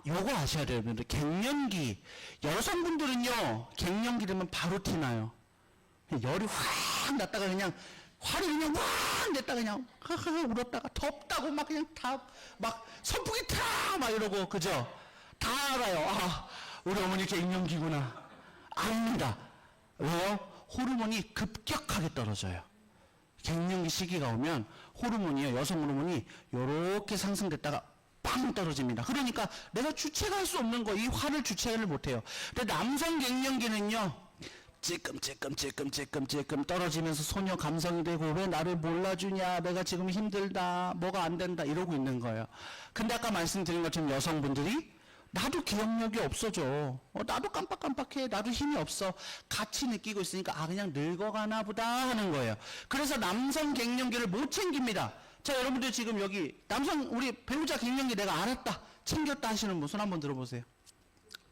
요거 아셔야 돼요, 여러분들. 갱년기. 여성분들은요, 갱년기 되면 바로 티나요. 열이 확 났다가 그냥, 화를 그냥 확 냈다가 그냥, 울었다가 덥다고 막 그냥 선풍기 막 이러고, 그죠? 다 알아요. 우리 어머니 갱년기구나. 압니다. 왜요? 호르몬이 급격하게 떨어져요. 갱년기 시기가 오면 호르몬이요, 여성 호르몬이 요렇게 상승됐다가 빵 떨어집니다. 그러니까 내가 주체할 수 없는 거, 이 화를 주체를 못해요. 근데 남성 갱년기는요, 찔끔 떨어지면서 소녀 감성이 되고, 왜 나를 몰라주냐, 내가 지금 힘들다, 뭐가 안 된다, 이러고 있는 거예요. 근데 아까 말씀드린 것처럼 여성분들이 나도 기억력이 없어져. 나도 깜빡깜빡해. 나도 힘이 없어. 같이 느끼고 있으니까 그냥 늙어가나 보다 하는 거예요. 그래서 남성 갱년기를 못 챙깁니다. 자, 여러분들 지금 여기 우리 배우자 갱년기 내가 알았다, 챙겼다 하시는 분 손 한번 들어보세요.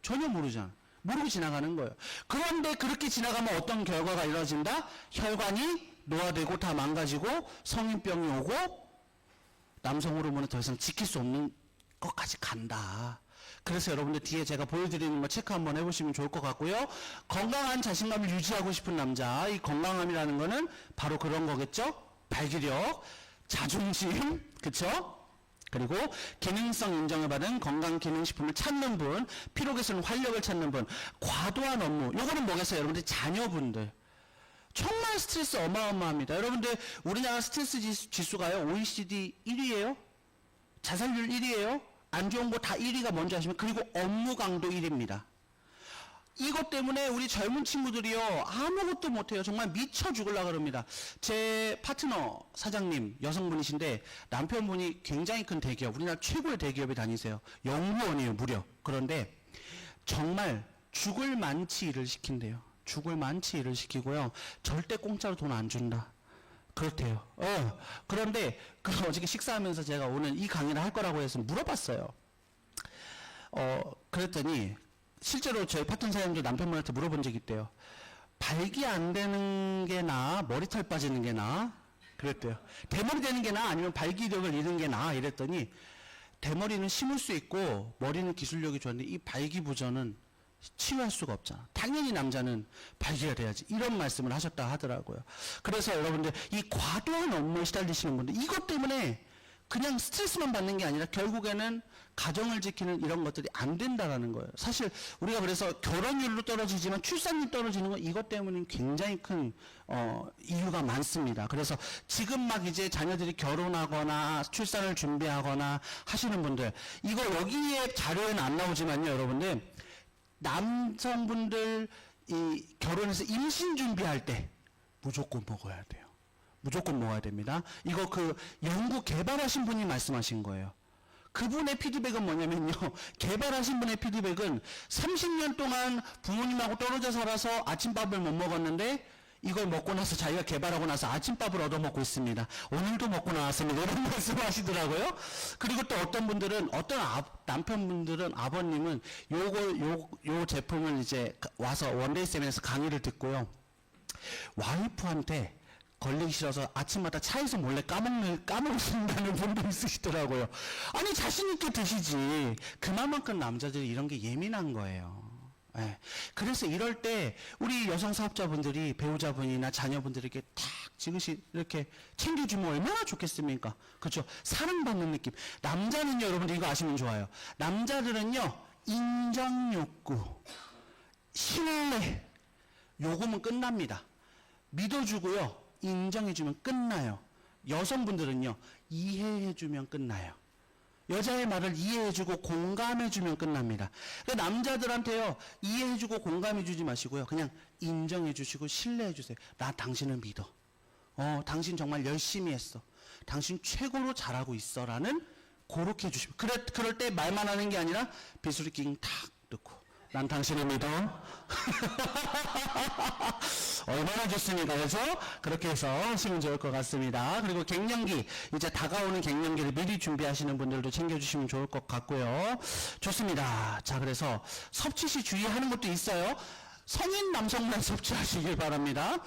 전혀 모르잖아. 모르고 지나가는 거예요. 그런데 그렇게 지나가면 어떤 결과가 이루어진다? 혈관이 노화되고 다 망가지고 성인병이 오고 남성 호르몬을 더 이상 지킬 수 없는 것까지 간다. 그래서 여러분들 뒤에 제가 보여드리는 거 체크 한번 해보시면 좋을 것 같고요. 건강한 자신감을 유지하고 싶은 남자, 이 건강함이라는 거는 바로 그런 거겠죠? 발기력, 자존심, 그쵸? 그리고 기능성 인정을 받은 건강기능식품을 찾는 분, 피로 개선 활력을 찾는 분, 과도한 업무, 요거는 뭐겠어요? 여러분들 자녀분들. 정말 스트레스 어마어마합니다. 여러분들 우리나라 스트레스 지수가요, OECD 1위예요? 자살률 1위예요? 안 좋은 거 다 1위가 뭔지 아시면, 그리고 업무 강도 1위입니다. 이것 때문에 우리 젊은 친구들이요, 아무것도 못해요. 정말 미쳐 죽으려고 그럽니다. 제 파트너 사장님, 여성분이신데 남편분이 굉장히 큰 대기업, 우리나라 최고의 대기업에 다니세요. 연구원이에요, 무려. 그런데 정말 죽을 만치 일을 시킨대요. 죽을 만치 일을 시키고요, 절대 공짜로 돈 안 준다. 그렇대요. 그런데 어저께 식사하면서 제가 오늘 이 강의를 할 거라고 해서 물어봤어요. 그랬더니 실제로 저희 파트너 사장님도 남편분한테 물어본 적이 있대요. 발기 안 되는 게 나아? 머리털 빠지는 게 나아? 그랬대요. 대머리 되는 게 나아? 아니면 발기력을 잃는 게 나아? 이랬더니 대머리는 심을 수 있고 머리는 기술력이 좋은데 이 발기부전은 치유할 수가 없잖아. 당연히 남자는 발기가 돼야지. 이런 말씀을 하셨다 하더라고요. 그래서 여러분들 이 과도한 업무에 시달리시는 분들, 이것 때문에 그냥 스트레스만 받는 게 아니라 결국에는 가정을 지키는 이런 것들이 안 된다라는 거예요. 사실 우리가 그래서 결혼율도 떨어지지만 출산율 떨어지는 건 이것 때문에 굉장히 큰 이유가 많습니다. 그래서 지금 막 이제 자녀들이 결혼하거나 출산을 준비하거나 하시는 분들, 이거 여기에 자료에는 안 나오지만요, 여러분들, 남성분들 이 결혼해서 임신 준비할 때 무조건 먹어야 돼요. 무조건 먹어야 됩니다. 이거 그 연구 개발하신 분이 말씀하신 거예요. 그분의 피드백은 뭐냐면요. 개발하신 분의 피드백은 30년 동안 부모님하고 떨어져 살아서 아침밥을 못 먹었는데 이걸 먹고 나서 자기가 개발하고 나서 아침밥을 얻어먹고 있습니다. 오늘도 먹고 나왔습니다. 이런 말씀하시더라고요. 그리고 또 어떤 분들은, 남편분들은, 아버님은 요 제품을 이제 와서 원데이 세미나에서 강의를 듣고요. 와이프한테 걸리기 싫어서 아침마다 차에서 몰래 까먹는다는 분도 있으시더라고요. 아니, 자신있게 드시지. 그만큼 남자들이 이런 게 예민한 거예요. 예. 그래서 이럴 때 우리 여성 사업자분들이 배우자분이나 자녀분들에게 탁 지그시 이렇게 챙겨주면 얼마나 좋겠습니까? 그렇죠? 사랑받는 느낌. 남자는요, 여러분들 이거 아시면 좋아요. 남자들은요, 인정욕구, 신뢰, 요금은 끝납니다. 믿어주고요, 인정해주면 끝나요. 여성분들은요, 이해해주면 끝나요. 여자의 말을 이해해주고 공감해주면 끝납니다. 그러니까 남자들한테요, 이해해주고 공감해주지 마시고요, 그냥 인정해주시고 신뢰해주세요. 나 당신을 믿어. 당신 정말 열심히 했어. 당신 최고로 잘하고 있어. 라는 그렇게 해주시면. 그럴 때 말만 하는 게 아니라 비수리 낑 탁 넣고. 난 당신을 믿어. 얼마나 좋습니까? 그래서 그렇게 해서 하시면 좋을 것 같습니다. 그리고 갱년기, 이제 다가오는 갱년기를 미리 준비하시는 분들도 챙겨주시면 좋을 것 같고요. 좋습니다. 자, 그래서 섭취 시 주의하는 것도 있어요. 성인 남성만 섭취하시길 바랍니다.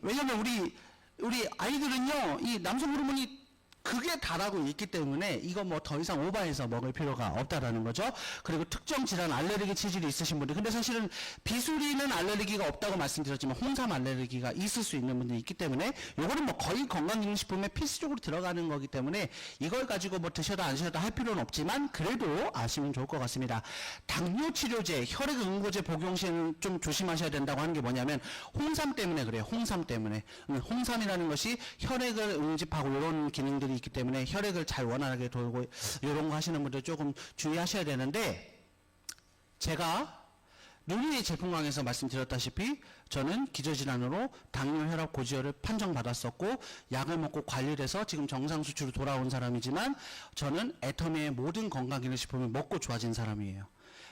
왜냐면 우리 아이들은요, 이 남성 호르몬이 그게 다라고 있기 때문에 이거 뭐 더 이상 오버해서 먹을 필요가 없다라는 거죠. 그리고 특정 질환 알레르기 체질이 있으신 분들, 근데 사실은 비수리는 알레르기가 없다고 말씀드렸지만 홍삼 알레르기가 있을 수 있는 분들이 있기 때문에 요거는 뭐 거의 건강기능식품에 필수적으로 들어가는 거기 때문에 이걸 가지고 뭐 드셔도 안 드셔도 할 필요는 없지만 그래도 아시면 좋을 것 같습니다. 당뇨 치료제, 혈액 응고제 복용 시에는 좀 조심하셔야 된다고 하는 게 뭐냐면 홍삼 때문에 그래요. 홍삼 때문에. 홍삼이라는 것이 혈액을 응집하고 이런 기능들이 있기 때문에 혈액을 잘 원활하게 돌고 이런 거 하시는 분들 조금 주의하셔야 되는데, 제가 누리의 제품 강에서 말씀드렸다시피 저는 기저질환으로 당뇨, 혈압, 고지혈을 판정받았었고 약을 먹고 관리를 해서 지금 정상 수치로 돌아온 사람이지만 저는 애터미의 모든 건강기능식품을 먹고 좋아진 사람이에요.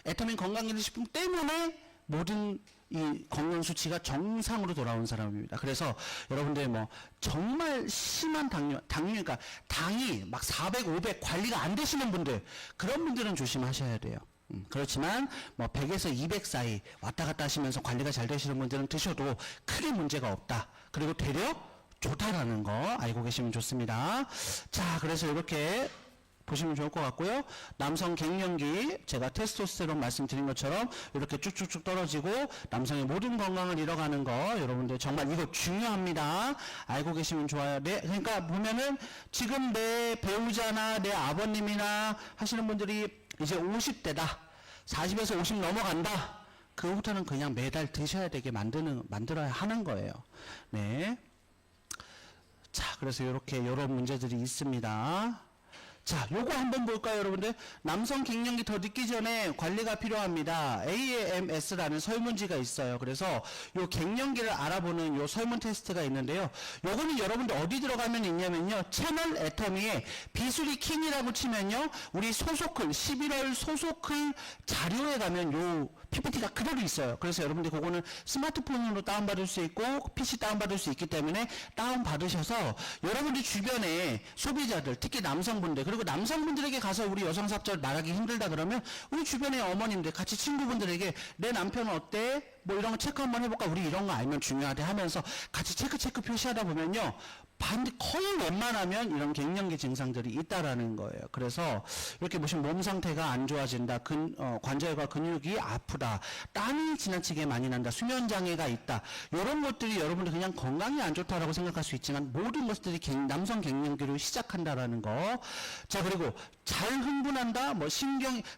애터미 건강기능식품 때문에 모든 이 건강 수치가 정상으로 돌아온 사람입니다. 그래서 여러분들 뭐 정말 심한 그러니까 당이 막 400, 500 관리가 안 되시는 분들, 그런 분들은 조심하셔야 돼요. 그렇지만 뭐 100에서 200 사이 왔다 갔다 하시면서 관리가 잘 되시는 분들은 드셔도 크게 문제가 없다. 그리고 되려 좋다라는 거 알고 계시면 좋습니다. 자, 그래서 이렇게 보시면 좋을 것 같고요. 남성 갱년기, 제가 테스토스테론 말씀드린 것처럼 이렇게 쭉쭉쭉 떨어지고 남성의 모든 건강을 잃어가는 거, 여러분들 정말 이거 중요합니다. 알고 계시면 좋아요. 그러니까 보면은 지금 내 배우자나 내 아버님이나 하시는 분들이 이제 50대다, 40에서 50 넘어간다, 그후부터는 그냥 매달 드셔야 되게 만들어야 하는 거예요. 네. 자, 그래서 이런 문제들이 있습니다. 자, 요거 한번 볼까요, 여러분들? 남성 갱년기 더 늦기 전에 관리가 필요합니다. AMS라는 설문지가 있어요. 그래서 요 갱년기를 알아보는 요 설문 테스트가 있는데요. 요거는 여러분들 어디 들어가면 있냐면요, 채널 애터미에 비수리 킹이라고 치면요, 우리 소속글, 11월 소속글 자료에 가면 요 PPT가 그대로 있어요. 그래서 여러분들 그거는 스마트폰으로 다운받을 수 있고 PC 다운받을 수 있기 때문에 다운받으셔서 여러분들 주변에 소비자들, 특히 남성분들, 그리고 남성분들에게 가서 우리 여성사업자 말하기 힘들다 그러면 우리 주변의 어머님들, 같이 친구분들에게 내 남편은 어때? 뭐 이런 거 체크 한번 해볼까? 우리 이런 거 알면 중요하대 하면서 같이 체크 표시하다 보면요, 거의 웬만하면 이런 갱년기 증상들이 있다라는 거예요. 그래서 이렇게 보시면 몸 상태가 안 좋아진다, 관절과 근육이 아프다, 땀이 지나치게 많이 난다, 수면 장애가 있다, 이런 것들이 여러분들 그냥 건강이 안 좋다라고 생각할 수 있지만 모든 것들이 남성 갱년기로 시작한다라는 거. 자, 그리고 잘 흥분한다, 뭐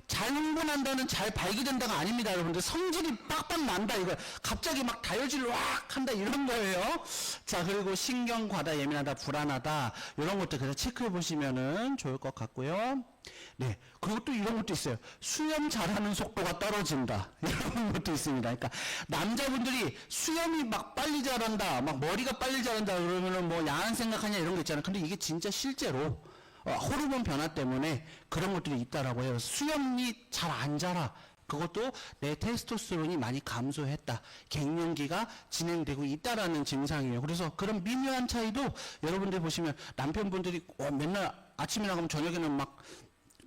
잘 흥분한다는 잘 발기된다가 아닙니다, 여러분들. 성질이 빡빡 난다, 이거 갑자기 막 다혈질을 왁 한다, 이런 거예요. 자, 그리고 신경 과다 예민하다, 불안하다, 이런 것들 그래서 체크해 보시면은 좋을 것 같고요. 네, 그리고 또 이런 것도 있어요. 수염 잘하는 속도가 떨어진다, 이런 것도 있습니다. 그러니까 남자분들이 수염이 막 빨리 자란다, 막 머리가 빨리 자란다 그러면은 뭐 야한 생각하냐 이런 거 있잖아요. 근데 이게 진짜 실제로 호르몬 변화 때문에 그런 것들이 있다라고 해요. 수염이 잘 안 자라. 그것도 내 테스토스테론이 많이 감소했다, 갱년기가 진행되고 있다라는 증상이에요. 그래서 그런 미묘한 차이도 여러분들 보시면 남편분들이 맨날 아침에 나가면 저녁에는 막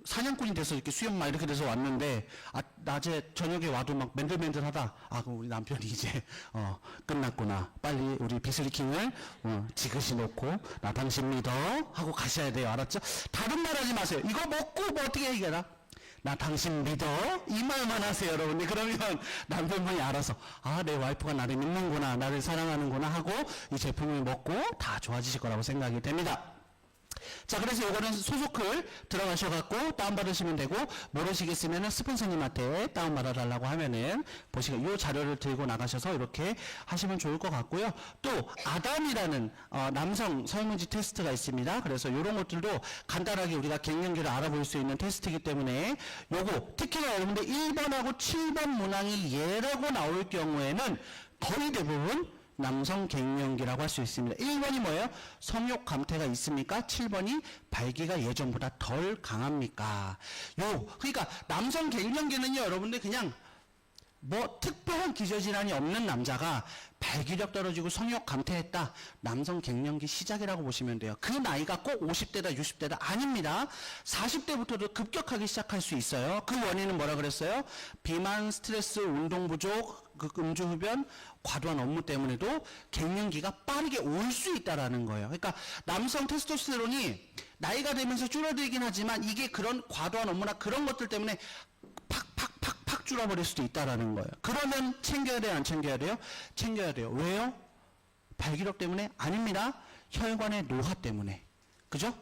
사냥꾼이 돼서 이렇게 수염 막 이렇게 돼서 왔는데, 낮에 저녁에 와도 막 맨들맨들하다. 그럼 우리 남편이 이제 끝났구나, 빨리 우리 비슬리킹을 지그시 놓고 나 당신 믿어 하고 가셔야 돼요. 알았죠? 다른 말 하지 마세요. 이거 먹고 뭐 어떻게 얘기하나, 나 당신 믿어, 이 말만 하세요, 여러분들. 그러면 남편분이 알아서 내 와이프가 나를 믿는구나, 나를 사랑하는구나 하고 이 제품을 먹고 다 좋아지실 거라고 생각이 됩니다. 자, 그래서 이거는 소속글 들어가셔갖고 다운받으시면 되고, 모르시겠으면은 스폰서님한테 다운받아 달라고 하면은 보시고 이 자료를 들고 나가셔서 이렇게 하시면 좋을 것 같고요. 또 아담이라는 남성 설문지 테스트가 있습니다. 그래서 이런 것들도 간단하게 우리가 갱년기를 알아볼 수 있는 테스트이기 때문에 요거 특히나 여러분들 1번하고 7번 문항이 예라고 나올 경우에는 거의 대부분 남성 갱년기라고 할 수 있습니다. 1번이 뭐예요? 성욕 감퇴가 있습니까? 7번이 발기가 예전보다 덜 강합니까? 그러니까 남성 갱년기는요, 여러분들 그냥 뭐 특별한 기저질환이 없는 남자가 발기력 떨어지고 성욕 감퇴했다, 남성 갱년기 시작이라고 보시면 돼요. 그 나이가 꼭 50대다 60대다 아닙니다. 40대부터도 급격하게 시작할 수 있어요. 그 원인은 뭐라 그랬어요? 비만, 스트레스, 운동 부족, 음주 흡연, 과도한 업무 때문에도 갱년기가 빠르게 올 수 있다라는 거예요. 그러니까 남성 테스토스테론이 나이가 되면서 줄어들긴 하지만 이게 그런 과도한 업무나 그런 것들 때문에 팍 줄어버릴 수도 있다라는 거예요. 그러면 챙겨야 돼요, 안 챙겨야 돼요? 챙겨야 돼요. 왜요? 발기력 때문에? 아닙니다. 혈관의 노화 때문에. 그죠?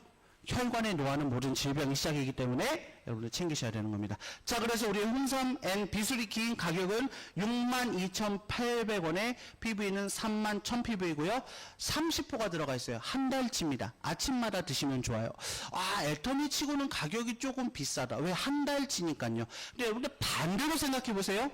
혈관의 노화는 모든 질병의 시작이기 때문에 여러분들 챙기셔야 되는 겁니다. 자, 그래서 우리 홍삼 앤 비수리킨 가격은 62,800원에 PV는 31,000PV고요. 30포가 들어가 있어요. 한 달치입니다. 아침마다 드시면 좋아요. 애터미 치고는 가격이 조금 비싸다. 왜? 한 달치니까요. 근데 여러분들 반대로 생각해 보세요.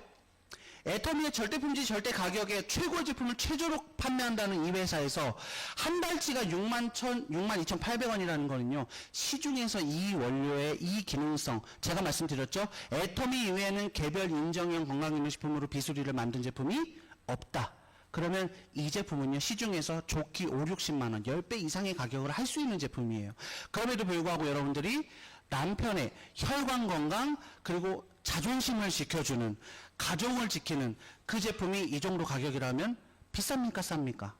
애터미의 절대품질 절대 가격에 최고의 제품을 최저로 판매한다는 이 회사에서 한 달치가 62,800원이라는 거는요, 시중에서 이 원료의 이 기능성, 제가 말씀드렸죠, 애터미 이외에는 개별 인정형 건강기능식품으로 비수리를 만든 제품이 없다. 그러면 이 제품은요, 시중에서 좋기 5,60만원, 10배 이상의 가격을 할 수 있는 제품이에요. 그럼에도 불구하고 여러분들이 남편의 혈관 건강, 그리고 자존심을 지켜주는, 가정을 지키는 그 제품이 이 정도 가격이라면 비쌉니까, 쌉니까?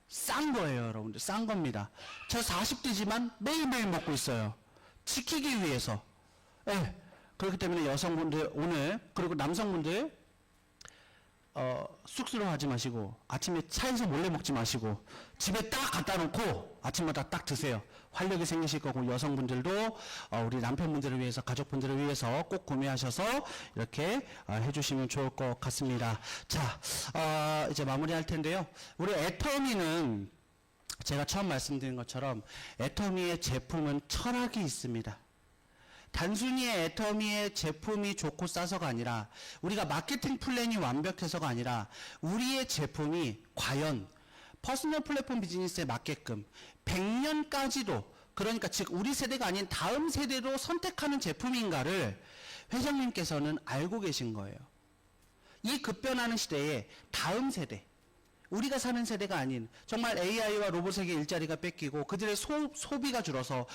싼 거예요, 여러분들. 싼 겁니다. 저 40대지만 매일매일 먹고 있어요. 지키기 위해서. 그렇기 때문에 여성분들 오늘, 그리고 남성분들 쑥스러워하지 마시고, 아침에 차에서 몰래 먹지 마시고, 집에 딱 갖다 놓고 아침마다 딱 드세요. 활력이 생기실 거고, 여성분들도 우리 남편분들을 위해서, 가족분들을 위해서 꼭 구매하셔서 이렇게 해주시면 좋을 것 같습니다. 자, 이제 마무리할 텐데요. 우리 애터미는 제가 처음 말씀드린 것처럼 애터미의 제품은 철학이 있습니다. 단순히 애터미의 제품이 좋고 싸서가 아니라, 우리가 마케팅 플랜이 완벽해서가 아니라, 우리의 제품이 과연 퍼스널 플랫폼 비즈니스에 맞게끔 100년까지도, 그러니까 즉 우리 세대가 아닌 다음 세대로 선택하는 제품인가를 회장님께서는 알고 계신 거예요. 이 급변하는 시대에 다음 세대, 우리가 사는 세대가 아닌, 정말 AI와 로봇에게 일자리가 뺏기고 그들의 소비가 줄어서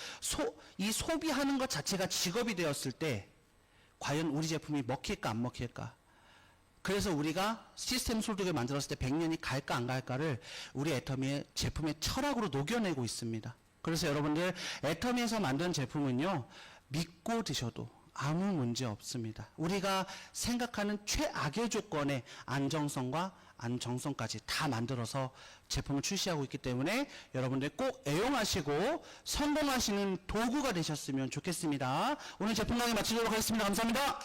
이 소비하는 것 자체가 직업이 되었을 때 과연 우리 제품이 먹힐까 안 먹힐까? 그래서 우리가 시스템 솔드를 만들었을 때 100년이 갈까 안 갈까를 우리 애터미의 제품의 철학으로 녹여내고 있습니다. 그래서 여러분들 애터미에서 만든 제품은요, 믿고 드셔도 아무 문제 없습니다. 우리가 생각하는 최악의 조건의 안정성과 안정성까지 다 만들어서 제품을 출시하고 있기 때문에 여러분들 꼭 애용하시고 성공하시는 도구가 되셨으면 좋겠습니다. 오늘 제품 강의 마치도록 하겠습니다. 감사합니다.